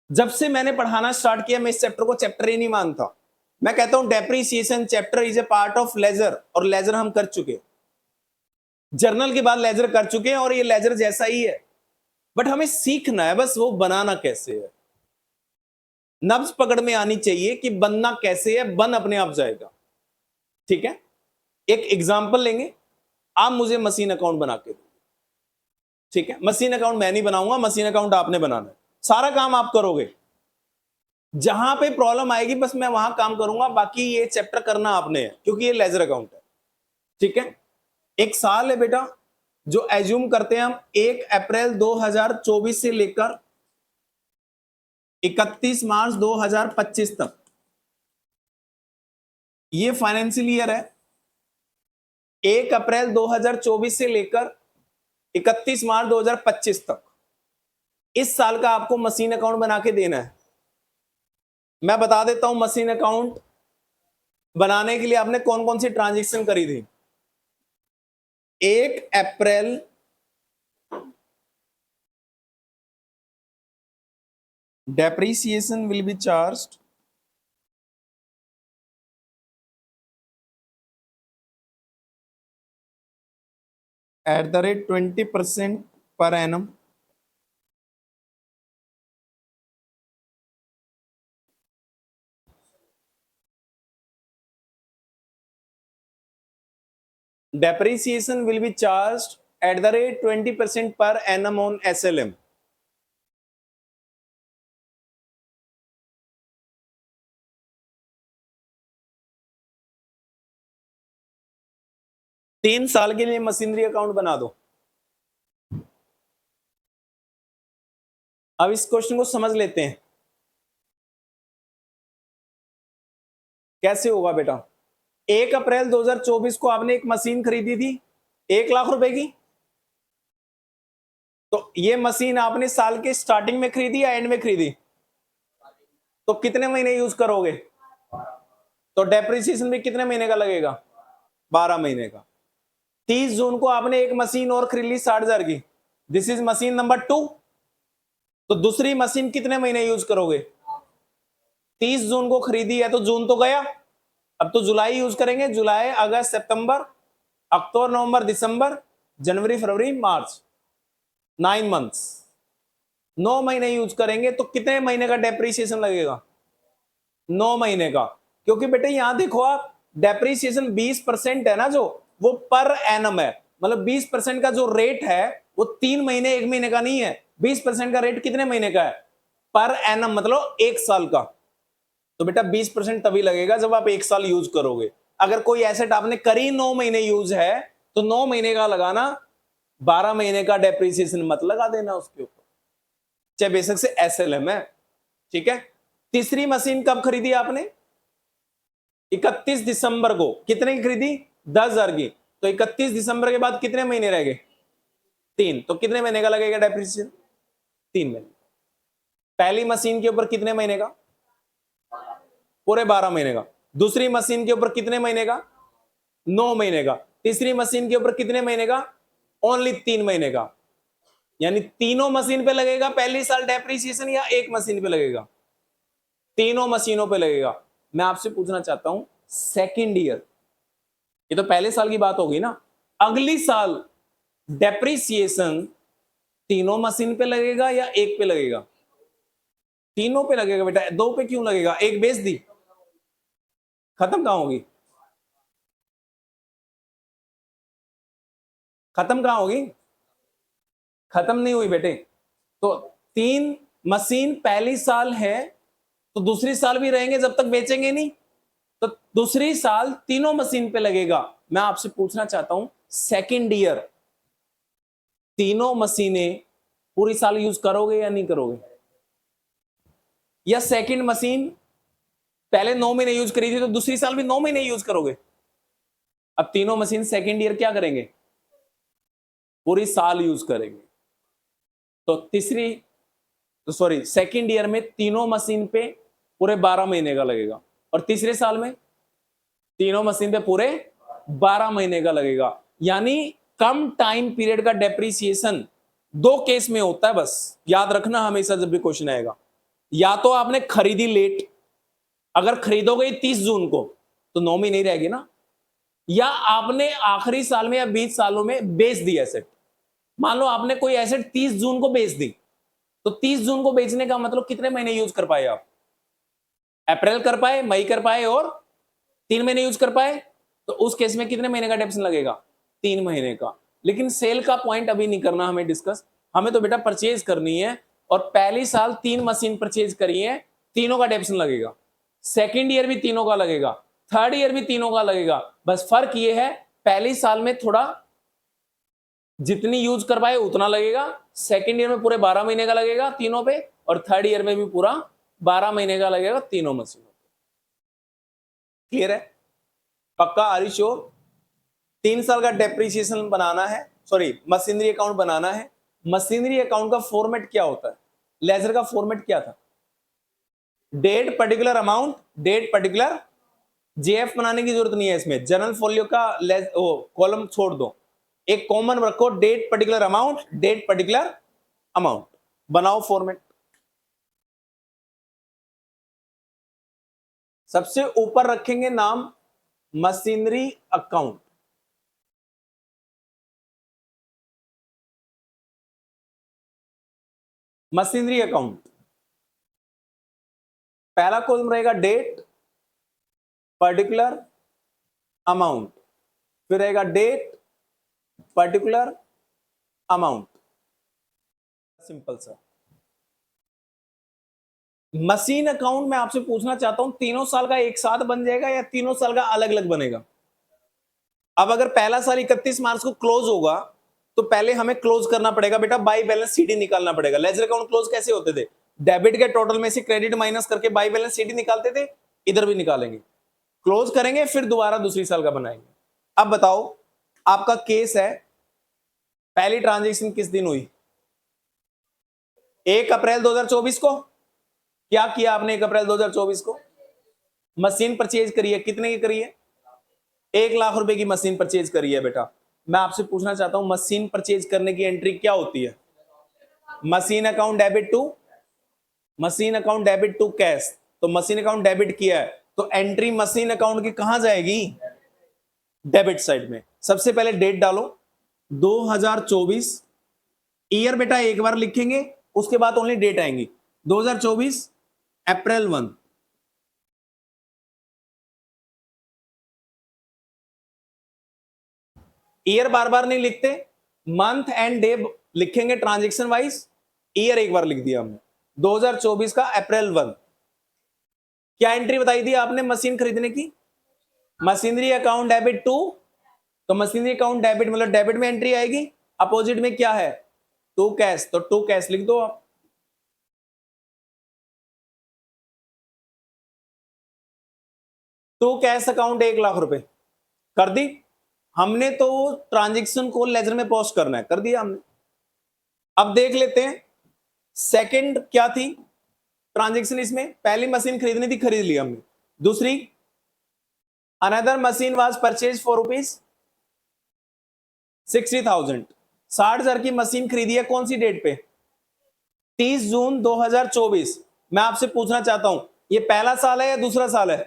जब से मैंने पढ़ाना स्टार्ट किया, मैं इस चैप्टर को चैप्टर ही नहीं मानता। मैं कहता हूं depreciation chapter is a part of ledger, और लेजर हम कर चुके, जर्नल के बाद लेजर कर चुके हैं, और ये लेजर जैसा ही है, बट हमें सीखना है बस वो बनाना कैसे है। नब्ज पकड़ में आनी चाहिए कि बनना कैसे है, बन अपने आप जाएगा। ठीक है, एक एग्जांपल लेंगे, आप मुझे मशीन अकाउंट बना के दो। ठीक है, मशीन अकाउंट मैं नहीं बनाऊंगा, मशीन अकाउंट आपने बनाना है, सारा काम आप करोगे। जहां पे प्रॉब्लम आएगी बस मैं वहां काम करूंगा, बाकी ये चैप्टर करना आपने है, क्योंकि ये लेजर अकाउंट है। ठीक है, एक साल है बेटा, जो एज्यूम करते हैं हम 1 अप्रैल 2024 से लेकर 31 मार्च 2025 तक, ये फाइनेंशियल ईयर है। 1 अप्रैल 2024 से लेकर 31 मार्च 2025 तक, इस साल का आपको मशीन अकाउंट बना के देना है। मैं बता देता हूं मशीन अकाउंट बनाने के लिए आपने कौन कौन सी ट्रांजैक्शन करी थी। 1 अप्रैल depreciation will be charged at the rate 20% per annum depreciation will be charged at the rate 20% per annum on SLM। तीन साल के लिए मशीनरी अकाउंट बना दो। अब इस क्वेश्चन को समझ लेते हैं, कैसे होगा बेटा। 1 अप्रैल 2024 को आपने एक मशीन खरीदी थी 1 लाख रुपए की, तो ये मशीन आपने साल के स्टार्टिंग में खरीदी या एंड में खरीदी, तो कितने महीने यूज करोगे, तो डेप्रिसिएशन भी कितने महीने का लगेगा, 12 महीने का। 30 जून को आपने एक मशीन और खरीद ली 60,000 की, दिस इज मशीन नंबर 2, तो दूसरी मशीन कितने महीने यूज करोगे। 30 जून को खरीदी है तो जून तो गया, अब तो जुलाई यूज करेंगे, जुलाई अगस्त सितंबर अक्टूबर नवंबर दिसंबर जनवरी फरवरी मार्च, 9 मंथ्स, 9 महीने यूज करेंगे, तो कितने महीने का डेप्रिसिएशन लगेगा, 9 महीने का। क्योंकि बेटे यहां देखो आप, डेप्रिसिएशन 20% है ना, जो वो पर एनम है, मतलब 20% का जो रेट है वो 3 महीने 1 महीने का नहीं है, 20% का रेट कितने महीने का है, पर एनम, मतलब 1 साल का। तो बेटा 20% तभी लगेगा जब आप 1 साल यूज करोगे। अगर कोई एसेट आपने करी 9 महीने यूज है, तो 9 महीने का लगाना, 12 महीने का डेप्रिसिएशन मत लगा देना उसके ऊपर, चाहे बेशक से एसएलएम है। ठीक है, तीसरी मशीन कब खरीदी आपने, 31 दिसंबर को, कितने की खरीदी, 10,000 की, तो 31 दिसंबर के बाद कितने महीने रह गए, 3, तो कितने महीने का लगेगा डेप्रिसिएशन, 3 महीने। पहली मशीन के ऊपर कितने महीने का, पूरे 12 महीने का। दूसरी मशीन के ऊपर कितने महीने का, 9 महीने का। तीसरी मशीन के ऊपर कितने महीने का, ओनली 3 महीने का। यानी तीनों मशीन पे लगेगा पहली साल डेप्रिसिएशन, या एक मशीन पे लगेगा, तीनों मशीनों पे लगेगा। मैं आपसे पूछना चाहता हूं सेकंड ईयर, ये तो पहले साल की बात होगी ना, अगली साल डेप्रिसिएशन तीनों मशीन पे लगेगा या एक पे लगेगा, तीनों पे लगेगा बेटा, दो पे क्यों लगेगा, एक बेच दी खत्म कहां होगी, खत्म कहां होगी, खत्म नहीं हुई बेटे। तो 3 मशीन पहली साल है, तो दूसरी साल भी रहेंगे जब तक बेचेंगे नहीं, तो दूसरी साल तीनों मशीन पे लगेगा। मैं आपसे पूछना चाहता हूं सेकंड ईयर तीनों मशीनें पूरी साल यूज करोगे या नहीं करोगे, या सेकंड मशीन पहले 9 महीने यूज करी थी तो दूसरी साल भी 9 महीने यूज करोगे। अब तीनों मशीन सेकंड ईयर क्या करेंगे, पूरी साल यूज करेंगे। तो सॉरी सेकंड ईयर में तीनों मशीन पे पूरे 12 महीने का लगेगा, और तीसरे साल में तीनों मशीन पे पूरे 12 महीने का लगेगा। यानी कम टाइम पीरियड का डेप्रीसिएशन दो केस में होता है, बस याद रखना हमेशा जब भी क्वेश्चन आएगा। या तो आपने खरीदी लेट, अगर खरीदोगे 30 जून को तो 9 महीने ही रहेगी ना, या आपने आखिरी साल में या 20 सालों में बेच दी एसेट। मान लो आपने कोई एसेट 30 जून को बेच दी, तो 30 जून को बेचने का मतलब कितने महीने यूज कर पाए आप? अप्रैल कर पाए, मई कर पाए और 3 महीने यूज कर पाए, तो उस केस में कितने महीने का डेप्रिसिएशन लगेगा? 3 महीने का। लेकिन सेल का पॉइंट अभी नहीं करना हमें डिस्कस, हमें तो बेटा परचेज करनी है, और पहली साल 3 मशीन परचेज करी है, तीनों का डेप्रिसिएशन लगेगा। सेकेंड ईयर भी तीनों का लगेगा, थर्ड ईयर भी तीनों का लगेगा। बस फर्क ये है, पहली साल में थोड़ा जितनी यूज कर पाए उतना लगेगा, सेकेंड ईयर में पूरे 12 महीने का लगेगा तीनों पे, और थर्ड ईयर में भी पूरा 12 महीने का लगेगा तीनों मशीनों पे। क्लियर है? पक्का? Are you sure? 3 साल का डेप्रीसिएशन बनाना है, सॉरी मशीनरी अकाउंट बनाना है। मशीनरी अकाउंट का फॉर्मेट क्या होता है? लेजर का फॉर्मेट क्या था? Date particular amount, date particular, JF बनाने की जरूरत नहीं है इसमें, जनरल फोलियो का कॉलम छोड़ दो, एक कॉमन रखो, date particular amount, date particular amount, बनाओ फॉर्मेट। सबसे ऊपर रखेंगे नाम मशीनरी अकाउंट, मशीनरी अकाउंट। पहला कॉलम रहेगा डेट पर्टिकुलर अमाउंट, फिर रहेगा डेट पर्टिकुलर अमाउंट। सिंपल सा। मशीन अकाउंट में आपसे पूछना चाहता हूं, तीनों साल का एक साथ बन जाएगा या तीनों साल का अलग अलग बनेगा? अब अगर पहला साल 31 मार्च को क्लोज होगा, तो पहले हमें क्लोज करना पड़ेगा बेटा, बाई बैलेंस सीडी निकालना पड़ेगा। लेजर अकाउंट क्लोज कैसे होते थे? डेबिट के टोटल में से क्रेडिट माइनस करके बाई बैलेंस सीडी निकालते थे, इधर भी निकालेंगे, क्लोज करेंगे, फिर दोबारा दूसरी साल का बनाएंगे। अब बताओ, आपका केस है, पहली ट्रांजेक्शन किस दिन हुई? 1 अप्रैल 2024 को। क्या किया आपने 1 अप्रैल 2024 को? मशीन परचेज करी है, कितने की करी है? 1 लाख रुपए की मशीन परचेज करी है बेटा। मैं आपसे पूछना चाहता हूं, मशीन परचेज करने की एंट्री क्या होती है? Machine account debit to, machine account debit to cash. तो मशीन अकाउंट डेबिट किया है, तो एंट्री मशीन अकाउंट की कहां जाएगी? डेबिट साइड में। सबसे पहले डेट डालो 2024, ईयर बेटा एक बार लिखेंगे, उसके बाद ओनली डेट आएंगी। 2024 अप्रैल 1। ईयर बार बार नहीं लिखते, मंथ एंड डे लिखेंगे ट्रांजेक्शन वाइज। ईयर एक बार लिख दिया हमने, 2024 का अप्रैल 1। क्या एंट्री बताई थी आपने मशीन खरीदने की? मशीनरी अकाउंट डेबिट टू, तो मशीनरी अकाउंट डेबिट मतलब डेबिट में एंट्री आएगी, अपोजिट में क्या है? टू कैश, तो टू कैश लिख दो आप। टू कैश अकाउंट 1 लाख रुपए कर दी हमने, तो ट्रांजेक्शन को लेजर में पोस्ट करना है, कर दिया हमने। अब देख लेते हैं सेकंड क्या थी ट्रांजेक्शन इसमें। पहली मशीन खरीदनी थी, खरीद ली हमने। दूसरी, another machine was purchase for ₹60,000। 60,000 की मशीन खरीदी है, कौन सी डेट पे? 30 जून 2024। मैं आपसे पूछना चाहता हूं, ये पहला साल है या दूसरा साल है?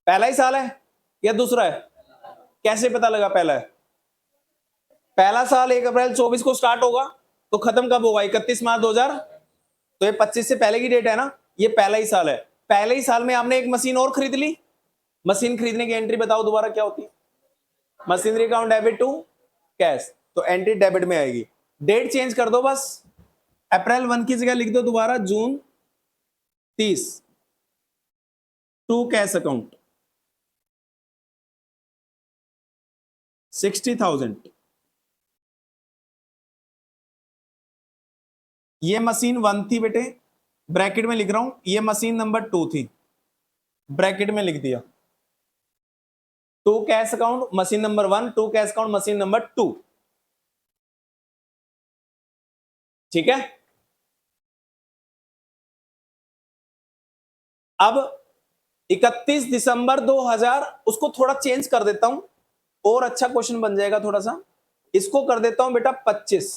पहला ही साल है या दूसरा है? कैसे पता लगा पहला है? पहला साल 1 अप्रैल 24 को स्टार्ट होगा, तो खत्म कब होगा? 31 मार्च 2000। तो ये 25 से पहले की डेट है ना, ये पहला ही साल है। पहले ही साल में आपने एक मशीन और खरीद ली। मशीन खरीदने की एंट्री बताओ दोबारा क्या होती है? Machinery account debit to cash, तो एंट्री डेबिट में आएगी। डेट चेंज कर दो बस, अप्रैल 1 की जगह लिख दो दोबारा जून 30, टू कैश अकाउंट 60,000। ये मशीन 1 थी बेटे, ब्रैकेट में लिख रहा हूं, ये मशीन नंबर 2 थी, ब्रैकेट में लिख दिया। To cash account machine number 1, to cash account machine number 2। ठीक है। अब 31 दिसंबर 2000, उसको थोड़ा चेंज कर देता हूं, और अच्छा क्वेश्चन बन जाएगा थोड़ा सा, इसको कर देता हूं बेटा 25।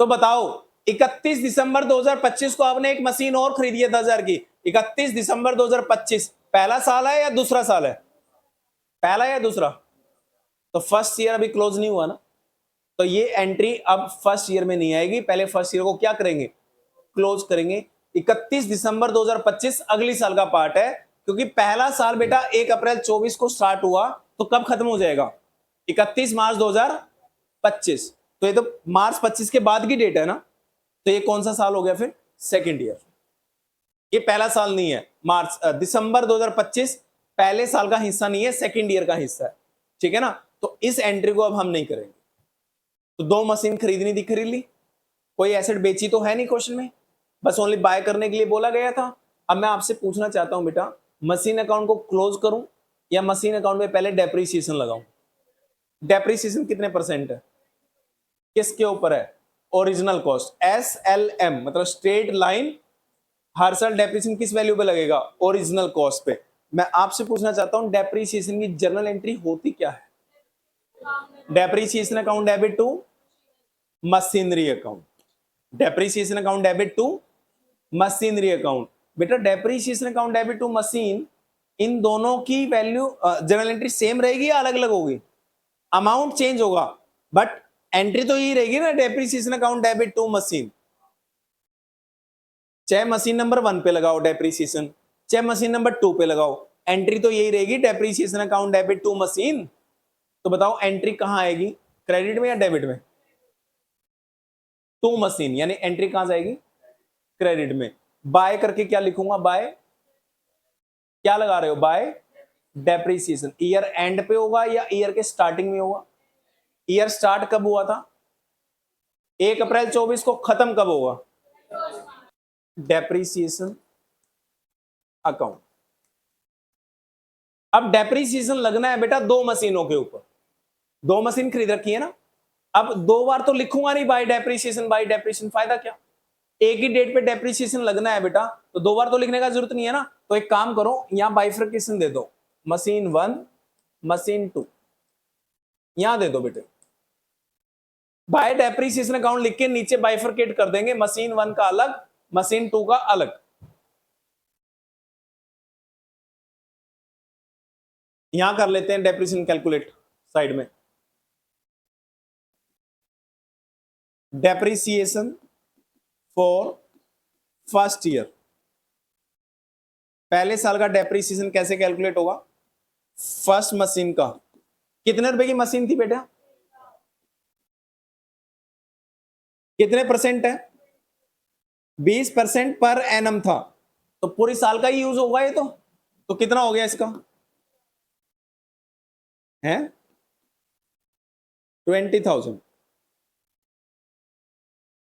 तो बताओ 31 दिसंबर 2025 को आपने एक मशीन और खरीदी है 10,000 की। 31 दिसंबर 2025 पहला साल है या दूसरा साल है? पहला या दूसरा? तो फर्स्ट ईयर अभी क्लोज नहीं हुआ ना, तो ये एंट्री अब फर्स्ट ईयर में नहीं आएगी, पहले फर्स्ट ईयर को क्या करेंगे, क्लोज करेंगे। 31 दिसंबर 2025 अगली साल का पार्ट है, क्योंकि पहला साल बेटा 1 अप्रैल 24 को स्टार्ट हुआ, तो कब खत्म हो जाएगा? 31 मार्च 2025। तो ये तो मार्च 25 के बाद की डेट है ना, तो ये कौन सा साल हो गया फिर? Second year. ये पहला साल नहीं है, दिसंबर 2025 पहले साल का हिस्सा नहीं है, सेकेंड ईयर का हिस्सा है, ठीक है ना। तो इस एंट्री को अब हम नहीं करेंगे। तो 2 मशीन खरीदनी थी, खरीद ली, कोई एसेट बेची तो है नहीं क्वेश्चन में, बस ओनली बाय करने के लिए बोला गया था। अब मैं आपसे पूछना चाहता हूं बेटा, मशीन अकाउंट को क्लोज करूं या मशीन अकाउंट में पहले डेप्रीसिएशन लगाऊं? डेप्रीसिएशन कितने परसेंट है, किसके ऊपर है? ओरिजिनल कॉस्ट, SLM मतलब स्ट्रेट लाइन, हर साल डेप्रीसिएशन किस वैल्यू पे लगेगा? ओरिजिनल कॉस्ट पे। मैं आपसे पूछना चाहता हूं डेप्रीसिएशन की जर्नल एंट्री होती क्या है? Depreciation account debit to machinery account, depreciation account debit to machinery account. बेटा depreciation account debit to machine, इन दोनों की वैल्यू जर्नल एंट्री सेम रहेगी या अलग अलग होगी? अमाउंट चेंज होगा, बट एंट्री तो यही रहेगी ना, depreciation account debit to machine. चाहे मशीन नंबर 1 पे लगाओ डेप्रीसिएशन, चाहे मशीन नंबर 2 पे लगाओ, एंट्री तो यही रहेगी, depreciation account debit to machine. तो बताओ एंट्री कहां आएगी, क्रेडिट में या डेबिट में? टू मशीन, यानी एंट्री कहां जाएगी? क्रेडिट में। बाय करके क्या लिखूंगा? बाय, क्या लगा रहे हो? Bye depreciation. ईयर एंड पे होगा या ईयर के स्टार्टिंग में होगा? ईयर स्टार्ट कब हुआ था? 1 अप्रैल 24 को, खत्म कब होगा? Depreciation account. अब डेप्रीसिएशन लगना है बेटा 2 मशीनों के ऊपर, 2 मशीन खरीद रखी है ना, अब 2 बार तो लिखूंगा नहीं बाय डेप्रीसिएशन, बाय डेप्रीसिएशन, फायदा क्या? एक ही डेट पे डेप्रीसिएशन लगना है बेटा, तो 2 बार तो लिखने का जरूरत नहीं है ना। तो एक काम करो, यहां बाइफर्केशन दे दो, मशीन 1 मशीन 2, यहां दे दो बेटे। बाय डेप्रीसिएशन अकाउंट लिख के नीचे बाइफर्केट कर देंगे, मशीन 1 का अलग, मशीन 2 का अलग। यहां कर लेते हैं डेप्रीसिएशन कैलकुलेट साइड में। डेप्रीसिएशन फॉर फर्स्ट ईयर, पहले साल का डेप्रीसिएशन कैसे कैलकुलेट होगा? फर्स्ट मशीन का, कितने रुपए की मशीन थी बेटा? कितने परसेंट है? 20% पर एनम था, तो पूरी साल का ही यूज होगा ये तो कितना हो गया इसका? है 20,000।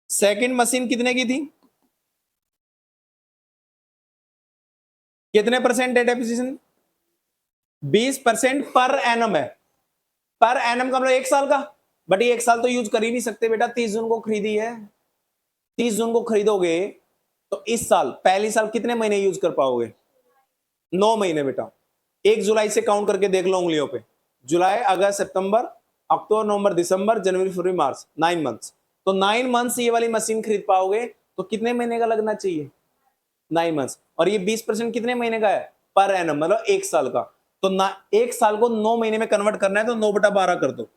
सेकंड मशीन कितने की थी? कितने परसेंट है डेप्रिसिएशन? 20% पर एनम है, पर एनम का मतलब 1 साल का, बट ये 1 साल तो यूज कर ही नहीं सकते बेटा, 30 जून को खरीदी है, 30 जून को खरीदोगे तो इस साल पहली साल कितने महीने यूज कर पाओगे? 9 महीने बेटा। 1 जुलाई से काउंट करके देख लो उंगलियों पे, जुलाई अगस्त सितंबर अक्टूबर नवंबर दिसंबर जनवरी फरवरी मार्च, 9 मंथ्स। तो 9 मंथ्स ये वाली मशीन खरीद पाओगे तो कितने महीने का लगना चाहिए? 9 मंथ्स। और ये 20% कितने महीने का है? पर एनम, मतलब 1 साल का। तो ना 1 साल को 9 महीने में कन्वर्ट करना है तो 9/12 कर दो।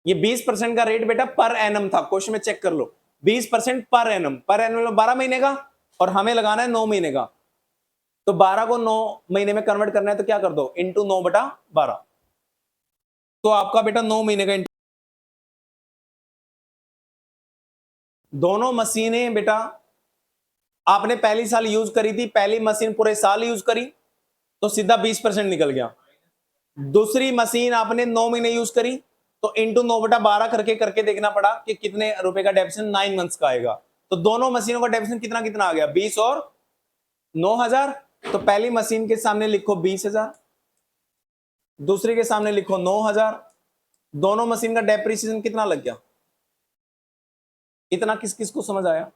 ये 20% का रेट बेटा पर एनम था, क्वेश्चन में चेक कर लो, 20% पर एनम, पर एनम 12 महीने का, और हमें लगाना है 9 महीने का। तो 12 को 9 महीने में कन्वर्ट करना है तो क्या कर दो, इंटू 9/12। तो आपका बेटा 9 महीने का दोनों मशीनें बेटा आपने पहली साल यूज करी थी, पहली मशीन पूरे साल यूज करी तो सीधा 20% निकल गया। दूसरी मशीन आपने 9 महीने यूज करी तो इंटू 9/12 करके करके देखना पड़ा कि कितने रुपए का डेप्रिसिएशन 9 मंथ्स का आएगा। तो दोनों मशीनों का डेप्रिसिएशन कितना कितना आ गया, 20 और 9,000। तो पहली मशीन के सामने लिखो 20,000, दूसरी के सामने लिखो 9,000। दोनों मशीन का डेप्रिसिएशन कितना लग गया? इतना किस किस को समझ आया?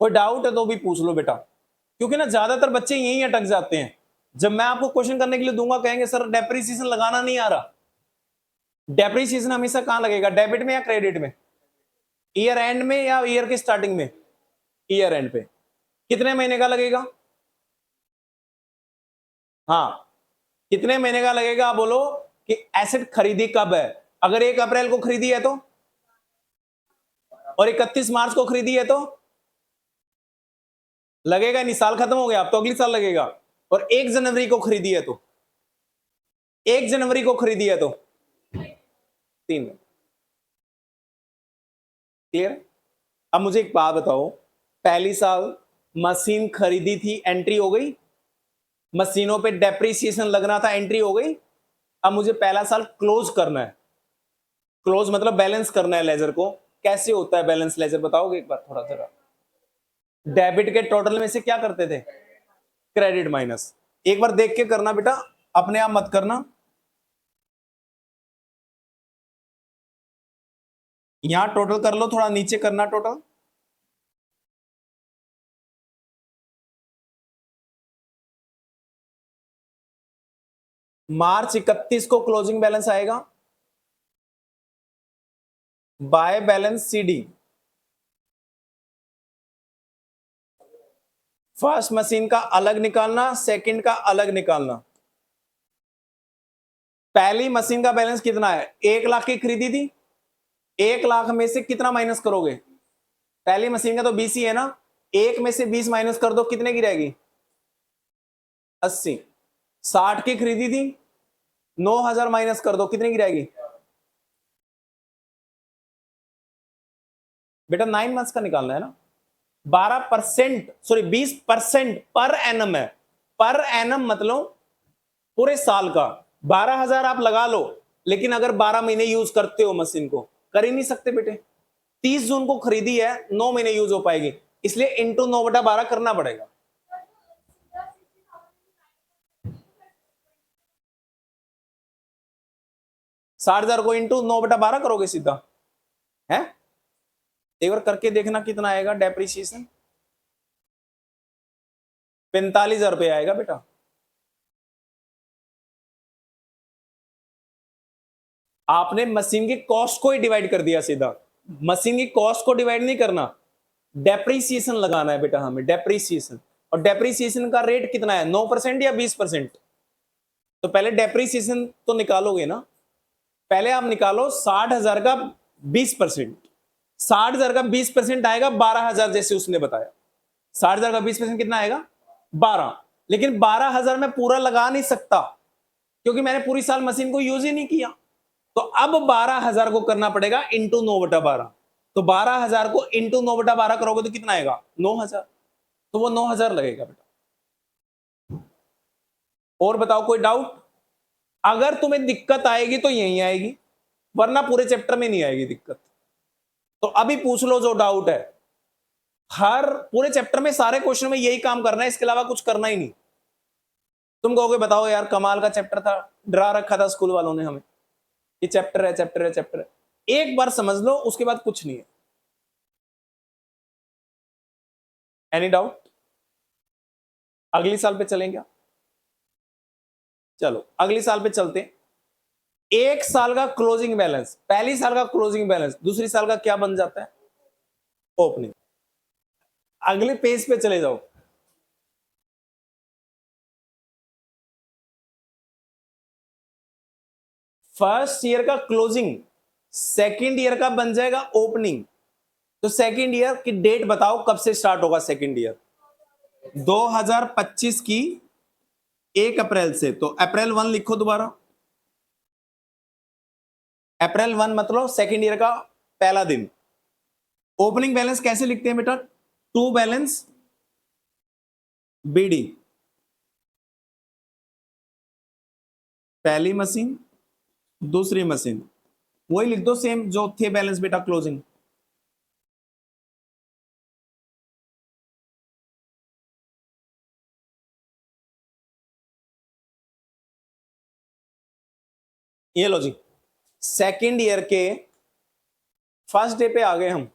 कोई डाउट है तो भी पूछ लो बेटा। क्योंकि ना ज्यादातर बच्चे यहीं अटक जाते हैं। जब मैं आपको क्वेश्चन करने के लिए दूंगा कहेंगे सर डेप्रीसिएशन लगाना नहीं आ रहा। डेप्रीसिएशन हमेशा कहां लगेगा, डेबिट में या क्रेडिट में? ईयर एंड में या ईयर के स्टार्टिंग में? ईयर एंड पे। कितने महीने का लगेगा? हाँ, कितने महीने का लगेगा? आप बोलो कि एसेट खरीदी कब है। अगर 1 अप्रैल को खरीदी है तो, और 31 मार्च को खरीदी है तो लगेगा नहीं, साल खत्म हो गया, अब तो अगली साल लगेगा। और 1 जनवरी को खरीदी है तो, 1 जनवरी को खरीदी है तो 3। क्लियर? अब मुझे एक बात बताओ, पहली साल मशीन खरीदी थी, एंट्री हो गई, मशीनों पे डेप्रीसिएशन लगना था, एंट्री हो गई। अब मुझे पहला साल क्लोज करना है। क्लोज मतलब बैलेंस करना है लेजर को। कैसे होता है बैलेंस लेजर, बताओगे एक बार थोड़ा जरा? डेबिट के टोटल में से क्या करते थे? Credit minus. एक बार देख के करना बेटा, अपने आप मत करना। यहां टोटल कर लो, थोड़ा नीचे करना टोटल। मार्च 31 को क्लोजिंग बैलेंस आएगा, bye balance CD. First machine का अलग निकालना, सेकंड का अलग निकालना। पहली मशीन का बैलेंस कितना है? 1 लाख की खरीदी थी, 1 लाख में से कितना माइनस करोगे? पहली मशीन का तो 20 ही है ना, 1 में से 20 माइनस कर दो, कितने की रहेगी? 80। 60 की खरीदी थी, 9,000 माइनस कर दो, कितने की रहेगी? बेटा 9 मंथ्स का निकालना है ना। 12%, सॉरी 20% पर एनम है। पर एनम मतलब पूरे साल का। 12,000 आप लगा लो, लेकिन अगर 12 महीने यूज करते हो मशीन को, कर ही नहीं सकते बेटे। 30 जून को खरीदी है, 9 महीने यूज हो पाएगी, इसलिए इंटू 9/12 करना पड़ेगा। साठ हजार को इंटू 9/12 करोगे सीधा है। एक बार करके देखना कितना आएगा डेप्रीसिएशन। 45,000 रुपये आएगा बेटा। आपने मशीन की कॉस्ट को ही डिवाइड कर दिया सीधा। मशीन की कॉस्ट को डिवाइड नहीं करना, डेप्रीसिएशन लगाना है बेटा हमें, डेप्रीसिएशन। और डेप्रीसिएशन का रेट कितना है, 9% या 20%? तो पहले डेप्रीसिएशन तो निकालोगे ना। पहले आप निकालो 60,000 का 20%। 60,000 का 20% आएगा 12,000, जैसे उसने बताया। 60,000 का 20% कितना आएगा? 12। लेकिन 12,000 में पूरा लगा नहीं सकता, क्योंकि मैंने पूरी साल मशीन को यूज ही नहीं किया। तो अब 12,000 को करना पड़ेगा इंटू 9/12। तो 12,000 को इंटू 9/12 करोगे तो कितना आएगा? 9,000। तो वो 9,000 लगेगा बेटा। और बताओ कोई डाउट? अगर तुम्हें दिक्कत आएगी तो यही आएगी, वरना पूरे चैप्टर में नहीं आएगी दिक्कत। तो अभी पूछ लो जो डाउट है। हर पूरे चैप्टर में सारे क्वेश्चन में यही काम करना है, इसके अलावा कुछ करना ही नहीं। तुम कहोगे बताओ यार कमाल का चैप्टर था, डरा रखा था स्कूल वालों ने हमें कि चैप्टर है, चैप्टर है, चैप्टर है। एक बार समझ लो, उसके बाद कुछ नहीं है। Any doubt? अगली साल पे चलेंगे? चलो अगली साल पे चलते हैं। 1 साल का क्लोजिंग बैलेंस, पहली साल का क्लोजिंग बैलेंस दूसरी साल का क्या बन जाता है? ओपनिंग। अगले पेज पे चले जाओ। फर्स्ट ईयर का क्लोजिंग सेकेंड ईयर का बन जाएगा ओपनिंग। तो सेकेंड ईयर की डेट बताओ कब से स्टार्ट होगा सेकेंड ईयर? 2025 की 1 अप्रैल से। तो अप्रैल 1 लिखो दोबारा। अप्रैल 1 मतलब सेकेंड ईयर का पहला दिन। ओपनिंग बैलेंस कैसे लिखते हैं बेटा? To balance BD. पहली मशीन, दूसरी मशीन, वही लिख दो सेम जो थे बैलेंस बेटा क्लोजिंग। ये लो जी, सेकेंड ईयर के फर्स्ट डे पे आ गए हम।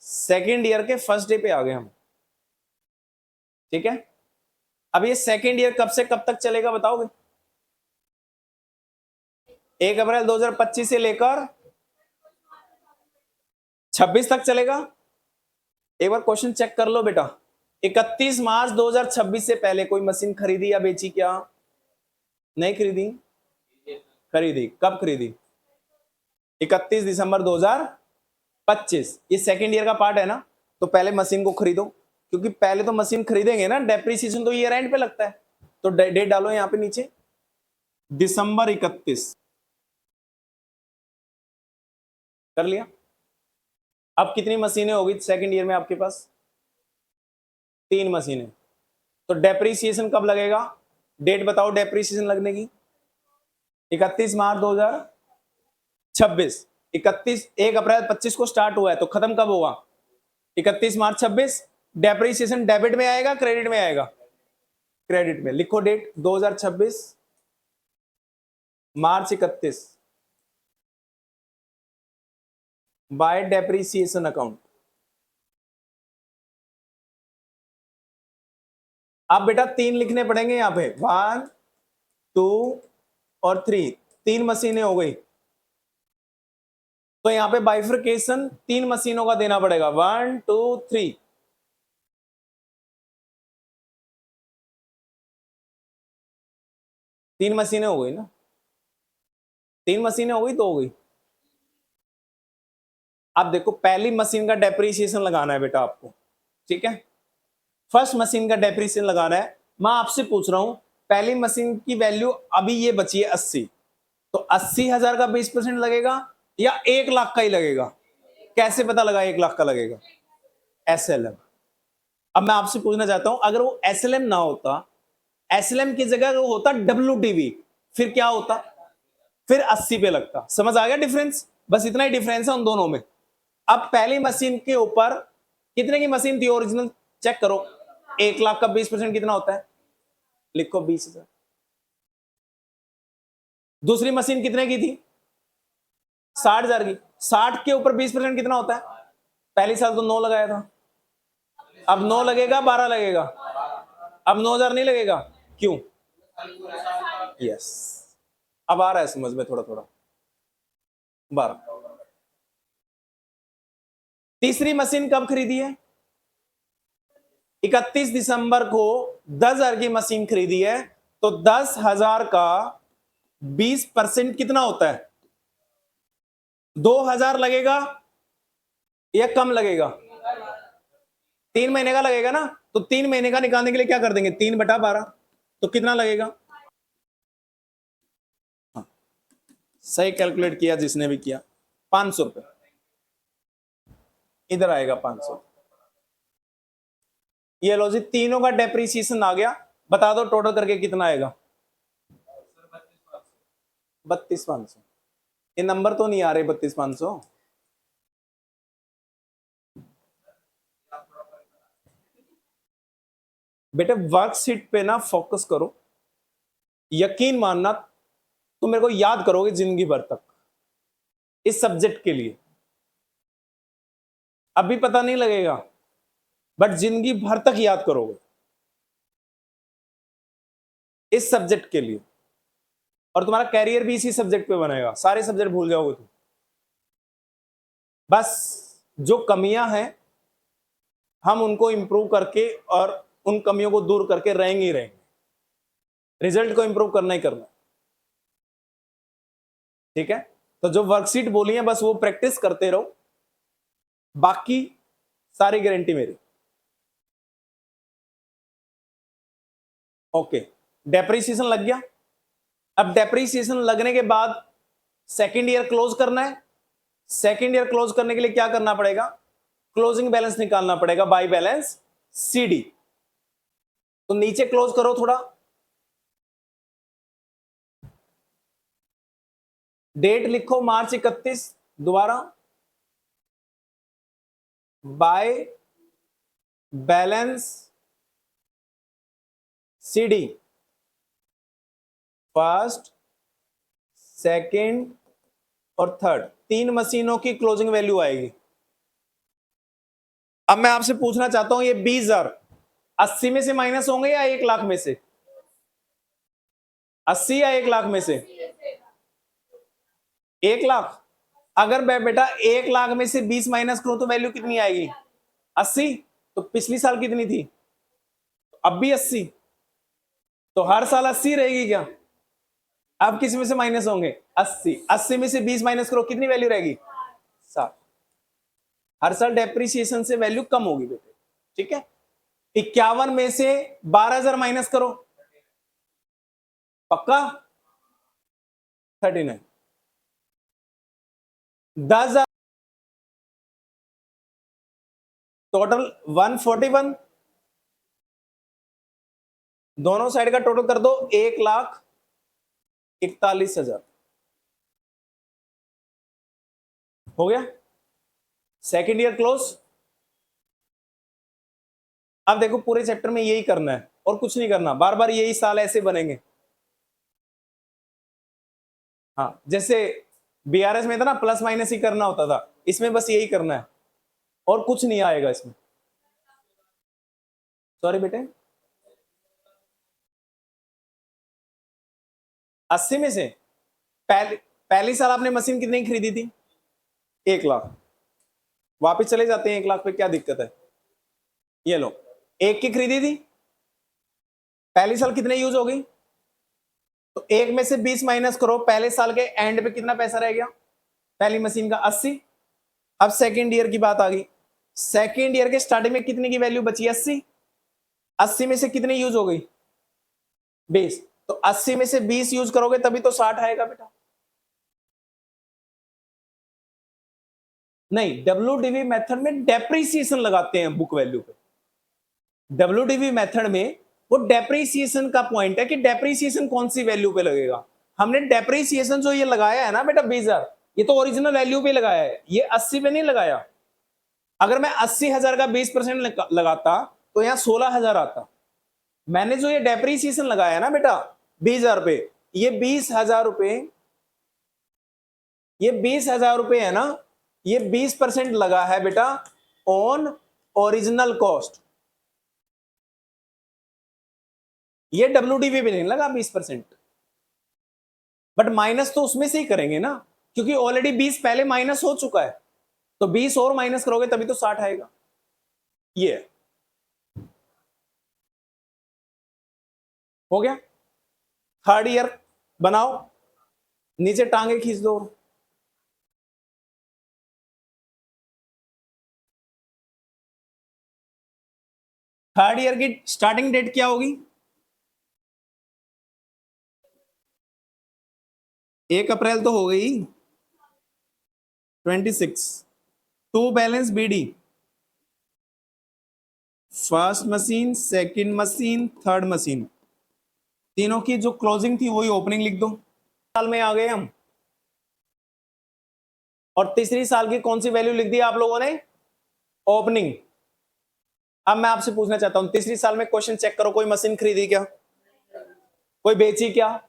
सेकेंड ईयर के फर्स्ट डे पे आ गए हम, ठीक है। अब ये सेकेंड ईयर कब से कब तक चलेगा बताओगे? 1 अप्रैल 2025 से लेकर 26 तक चलेगा। एक बार क्वेश्चन चेक कर लो बेटा, 31 मार्च 2026 से पहले कोई मशीन खरीदी या बेची क्या? नहीं खरीदी। खरीदी, कब खरीदी? 31 दिसंबर 2025। ये सेकेंड ईयर का पार्ट है ना, तो पहले मशीन को खरीदो, क्योंकि पहले तो मशीन खरीदेंगे ना, डेप्रीसिएशन तो ईयर एंड पे लगता है। तो डेट डालो यहां पे नीचे, दिसंबर 31। कर लिया? अब कितनी मशीनें होगी सेकेंड ईयर में आपके पास? 3 मशीनें। तो डेप्रीसिएशन कब लगेगा? डेट बताओ डेप्रीसिएशन लगने की। 31 मार्च 2026। 1 अप्रैल 25 को स्टार्ट हुआ है, तो खत्म कब होगा? 31 मार्च 26। डेप्रीसिएशन डेबिट में आएगा क्रेडिट में आएगा? क्रेडिट में। लिखो date 2026 March 31 by depreciation account. अब बेटा 3 लिखने पड़ेंगे यहां पे, 1 2 और 3। 3 मशीनें हो गई, तो यहां पे बाइफर्केशन 3 मशीनों का देना पड़ेगा, 1 2 3। 3 मशीनें हो गई ना, 3 मशीनें हो गई, 2 हो गई। अब देखो पहली मशीन का डेप्रीसिएशन लगाना है बेटा आपको, ठीक है। फर्स्ट मशीन का डेप्रीसिएशन लगाना है। मैं आपसे पूछ रहा हूं, पहली मशीन की वैल्यू अभी ये बची है 80, तो 80,000 का 20% लगेगा या 1 लाख का ही लगेगा? कैसे पता लगा 1 लाख का लगेगा? एसएलएम। अब मैं आपसे पूछना चाहता हूं, अगर वो एसएलएम ना होता, एसएलएम की जगह वो होता डब्ल्यूटीवी, फिर क्या होता? फिर 80 पे लगता। समझ आ गया डिफरेंस? बस इतना ही डिफरेंस है उन दोनों में। अब पहली मशीन के ऊपर कितने की मशीन थी ओरिजिनल? चेक करो, 1 लाख का 20% कितना होता है? लिखो 20,000। दूसरी मशीन कितने की थी? 60,000 की। 60 के ऊपर 20% कितना होता है? पहली साल तो 9 लगाया था, अब 9 लगेगा 12 लगेगा? अब 9,000 नहीं लगेगा, क्यों? यस, अब आ रहा है समझ में थोड़ा थोड़ा। 12। तीसरी मशीन कब खरीदी है? 31 दिसंबर को 10,000 की मशीन खरीदी है, तो 10,000 का 20% कितना होता है? 2,000 लगेगा या कम लगेगा? 3 महीने का लगेगा ना, तो 3 महीने का निकालने के लिए क्या कर देंगे? 3/12, तो कितना लगेगा? हाँ, सही कैलकुलेट किया जिसने भी किया। 500 रुपए इधर आएगा, 500। ये लो जी, तीनों का डेप्रीसिएशन आ गया। बता दो टोटल करके कितना आएगा? 32,500। ये नंबर तो नहीं आ रहे 32,500। बेटे वर्कशीट पे ना फोकस करो, यकीन मानना तुम मेरे को याद करोगे जिंदगी भर तक इस सब्जेक्ट के लिए। अभी पता नहीं लगेगा, बट जिंदगी भर तक याद करोगे इस सब्जेक्ट के लिए, और तुम्हारा कैरियर भी इसी सब्जेक्ट पे बनेगा। सारे सब्जेक्ट भूल जाओगे तुम। बस जो कमियां हैं हम उनको इंप्रूव करके और उन कमियों को दूर करके रहेंगे ही रहेंगे। रिजल्ट को इंप्रूव करना ही करना, ठीक है। तो जो वर्कशीट बोली है बस वो प्रैक्टिस करते रहो, बाकी सारी गारंटी मेरी। ओके, डेप्रीसिएशन लग गया। अब डेप्रीसिएशन लगने के बाद सेकेंड ईयर क्लोज करना है। सेकेंड ईयर क्लोज करने के लिए क्या करना पड़ेगा? क्लोजिंग बैलेंस निकालना पड़ेगा बाय बैलेंस सीडी। तो नीचे क्लोज करो थोड़ा, डेट लिखो मार्च 31, दोबारा bye balance CD, first second और थर्ड 3 मशीनों की क्लोजिंग वैल्यू आएगी। अब मैं आपसे पूछना चाहता हूं ये 20,000 80 में से माइनस होंगे या 1 लाख में से? 80 या 1 लाख में से? 1 लाख। अगर मैं बेटा 1 लाख में से 20 माइनस करूं तो वैल्यू कितनी आएगी? 80। तो पिछली साल कितनी थी? अब भी 80। तो हर साल 80 रहेगी क्या? अब किस में से माइनस होंगे? 80। 80 में से 20 माइनस करो, कितनी वैल्यू रहेगी? 7। हर साल डेप्रिसिएशन से वैल्यू कम होगी बेटे, ठीक है। 51 में से 12,000 माइनस करो, पक्का? 39। 10,000 टोटल 141। दोनों साइड का टोटल कर दो 1,41,000 हो गया। Second year close. अब देखो पूरे चैप्टर में यही करना है और कुछ नहीं करना, बार बार यही साल ऐसे बनेंगे। हाँ, जैसे बीआरएस में था ना प्लस माइनस ही करना होता था, इसमें बस यही करना है और कुछ नहीं आएगा इसमें। सॉरी बेटे, 80 में से पहली साल आपने मशीन कितनी की खरीदी थी? 1 लाख। वापस चले जाते हैं 1 लाख पे, क्या दिक्कत है? ये लो, 1 की खरीदी थी, पहली साल कितने यूज हो गई? तो 1 में से 20 माइनस करो, पहले साल के एंड पे कितना पैसा रह गया पहली मशीन का? 80। अब सेकेंड ईयर की बात आ गई, सेकेंड ईयर के स्टार्टिंग में कितने की वैल्यू बची? 80। 80 में से कितनी यूज हो गई? 20। तो 80 में से 20 यूज करोगे तभी तो 60 आएगा बेटा। नहीं, डब्ल्यूडीवी मेथड में डेप्रीसिएशन लगाते हैं बुक वैल्यू पे। डब्ल्यूडीवी मेथड में वो डेप्रीसिएशन का पॉइंट है कि डेप्रीसिएशन कौन सी वैल्यू पे लगेगा। हमने डेप्रीसिएशन जो ये लगाया है ना बेटा 20,000, ये तो ओरिजिनल वैल्यू पे लगाया है, ये 80 पे नहीं लगाया। अगर मैं 80,000 का 20% लगाता तो यहां 16,000 आता। मैंने जो ये डेप्रीसिएशन लगाया है ना बेटा 20,000 पे, ये 20,000 रुपए, ये 20,000 रुपए है ना, ये 20% लगा है बेटा ऑन ओरिजिनल कॉस्ट। ये डब्ल्यूडीवी पे नहीं लगा 20%, बट माइनस तो उसमें से ही करेंगे ना, क्योंकि ऑलरेडी 20 पहले माइनस हो चुका है, तो 20 और माइनस करोगे तभी तो 60 आएगा। ये हो गया। थर्ड ईयर बनाओ, नीचे टांगे खींच दो। थर्ड ईयर की स्टार्टिंग डेट क्या होगी? 1 अप्रैल तो हो गई, 26। To balance BD, first machine, second machine, third machine, तीनों की जो क्लोजिंग थी वही ओपनिंग लिख दो। साल में आ गए हम, और तीसरी साल की कौन सी वैल्यू लिख दी आप लोगों ने? ओपनिंग। अब मैं आपसे पूछना चाहता हूं, तीसरी साल में क्वेश्चन चेक करो, कोई मशीन खरीदी क्या? कोई बेची क्या?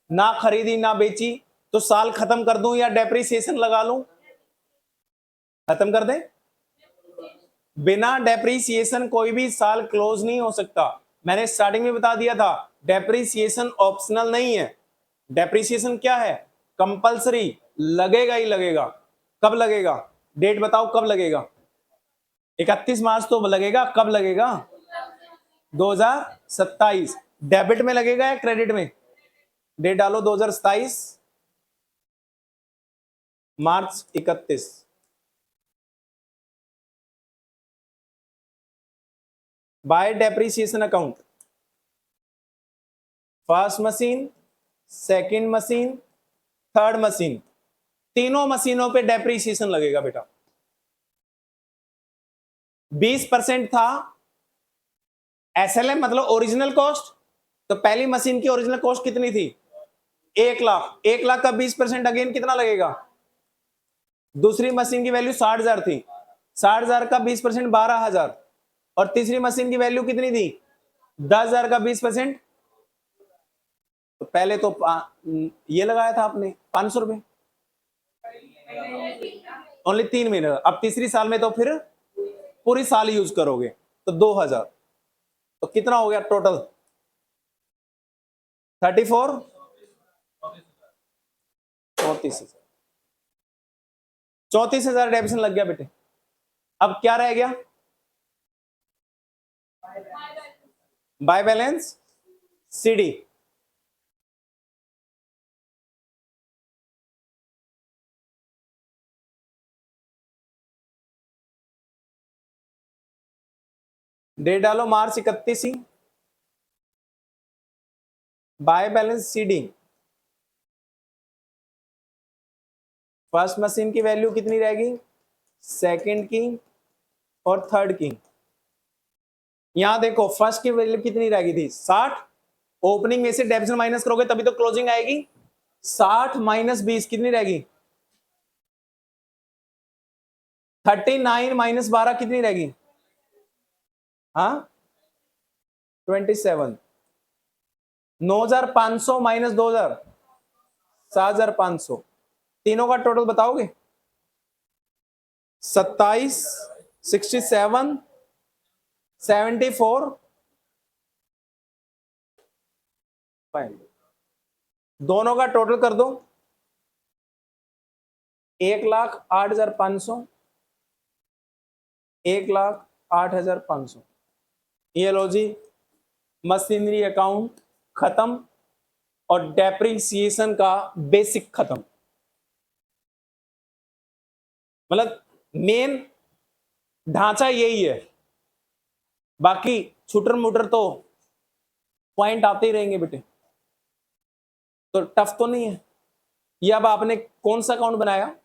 ना खरीदी ना बेची, तो साल खत्म कर दूं या डेप्रीसिएशन लगा लूं? खत्म कर दें। बिना डेप्रीसिएशन कोई भी साल क्लोज नहीं हो सकता। मैंने स्टार्टिंग में बता दिया था, डेप्रीसिएशन ऑप्शनल नहीं है। डेप्रीसिएशन क्या है? कंपलसरी, लगेगा ही लगेगा। कब लगेगा? डेट बताओ कब लगेगा? 31 मार्च तो लगेगा। कब लगेगा? 2027। डेबिट में लगेगा या क्रेडिट में? डेट डालो 2027 March 31। By depreciation account, first machine, second machine, third machine, तीनों मशीनों पे डेप्रीसिएशन लगेगा बेटा। 20% था एसएलएम मतलब ओरिजिनल कॉस्ट, तो पहली मशीन की ओरिजिनल कॉस्ट कितनी थी? 1 लाख। 1 लाख का 20% अगेन कितना लगेगा? दूसरी मशीन की वैल्यू 60,000 थी, 60,000 का 20% 12,000, और तीसरी मशीन की वैल्यू कितनी थी? 10,000 का 20%, तो पहले तो ये लगाया था आपने 500 रुपए, ओनली 3 महीने। अब तीसरी साल में तो फिर पूरी साल यूज करोगे तो 2000, तो कितना हो गया टोटल? 34, 34,000, 34,000 डेबिशन लग गया बेटे। अब क्या रह गया? Bye balance CD. डेट डालो मार्च 31 ही, by balance CD. First machine की वैल्यू कितनी रहेगी, सेकंड की और थर्ड की। यहां देखो फर्स्ट की वैल्यू कितनी रहेगी थी 60, ओपनिंग में से डेबिशन माइनस करोगे तभी तो क्लोजिंग आएगी। 60 माइनस 20 कितनी रहेगी? 39 माइनस 12 कितनी रहेगी? हाँ 27। 9,500 माइनस 2,000, 7,500। तीनों का टोटल बताओगे? 27, 67, 74, दोनों का टोटल कर दो। 1,08,500, 1,08,500। ये लो जी, मशीनरी अकाउंट खत्म और डेप्रिसिएशन का बेसिक खत्म। मतलब मेन ढांचा यही है, बाकी छुटर मुटर तो पॉइंट आते ही रहेंगे बेटे, तो टफ तो नहीं है। ये अब आपने कौन सा अकाउंट बनाया?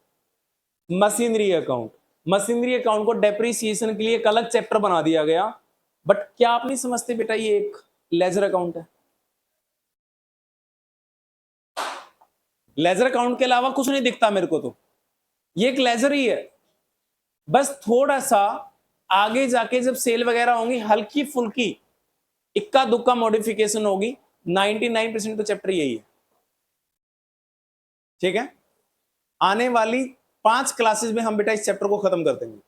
Machinery account. मशीनरी अकाउंट को डेप्रिसिएशन के लिए एक अलग चैप्टर बना दिया गया, बट क्या आप नहीं समझते बेटा ये एक लेजर अकाउंट है। लेजर अकाउंट के अलावा कुछ नहीं दिखता मेरे को, तो ये एक लेजर ही है। बस थोड़ा सा आगे जाके जब सेल वगैरह होंगी हल्की फुल्की इक्का दुक्का मॉडिफिकेशन होगी, 99% तो चैप्टर यही है। ठीक है, आने वाली 5 क्लासेस में हम बेटा इस चैप्टर को खत्म कर देंगे।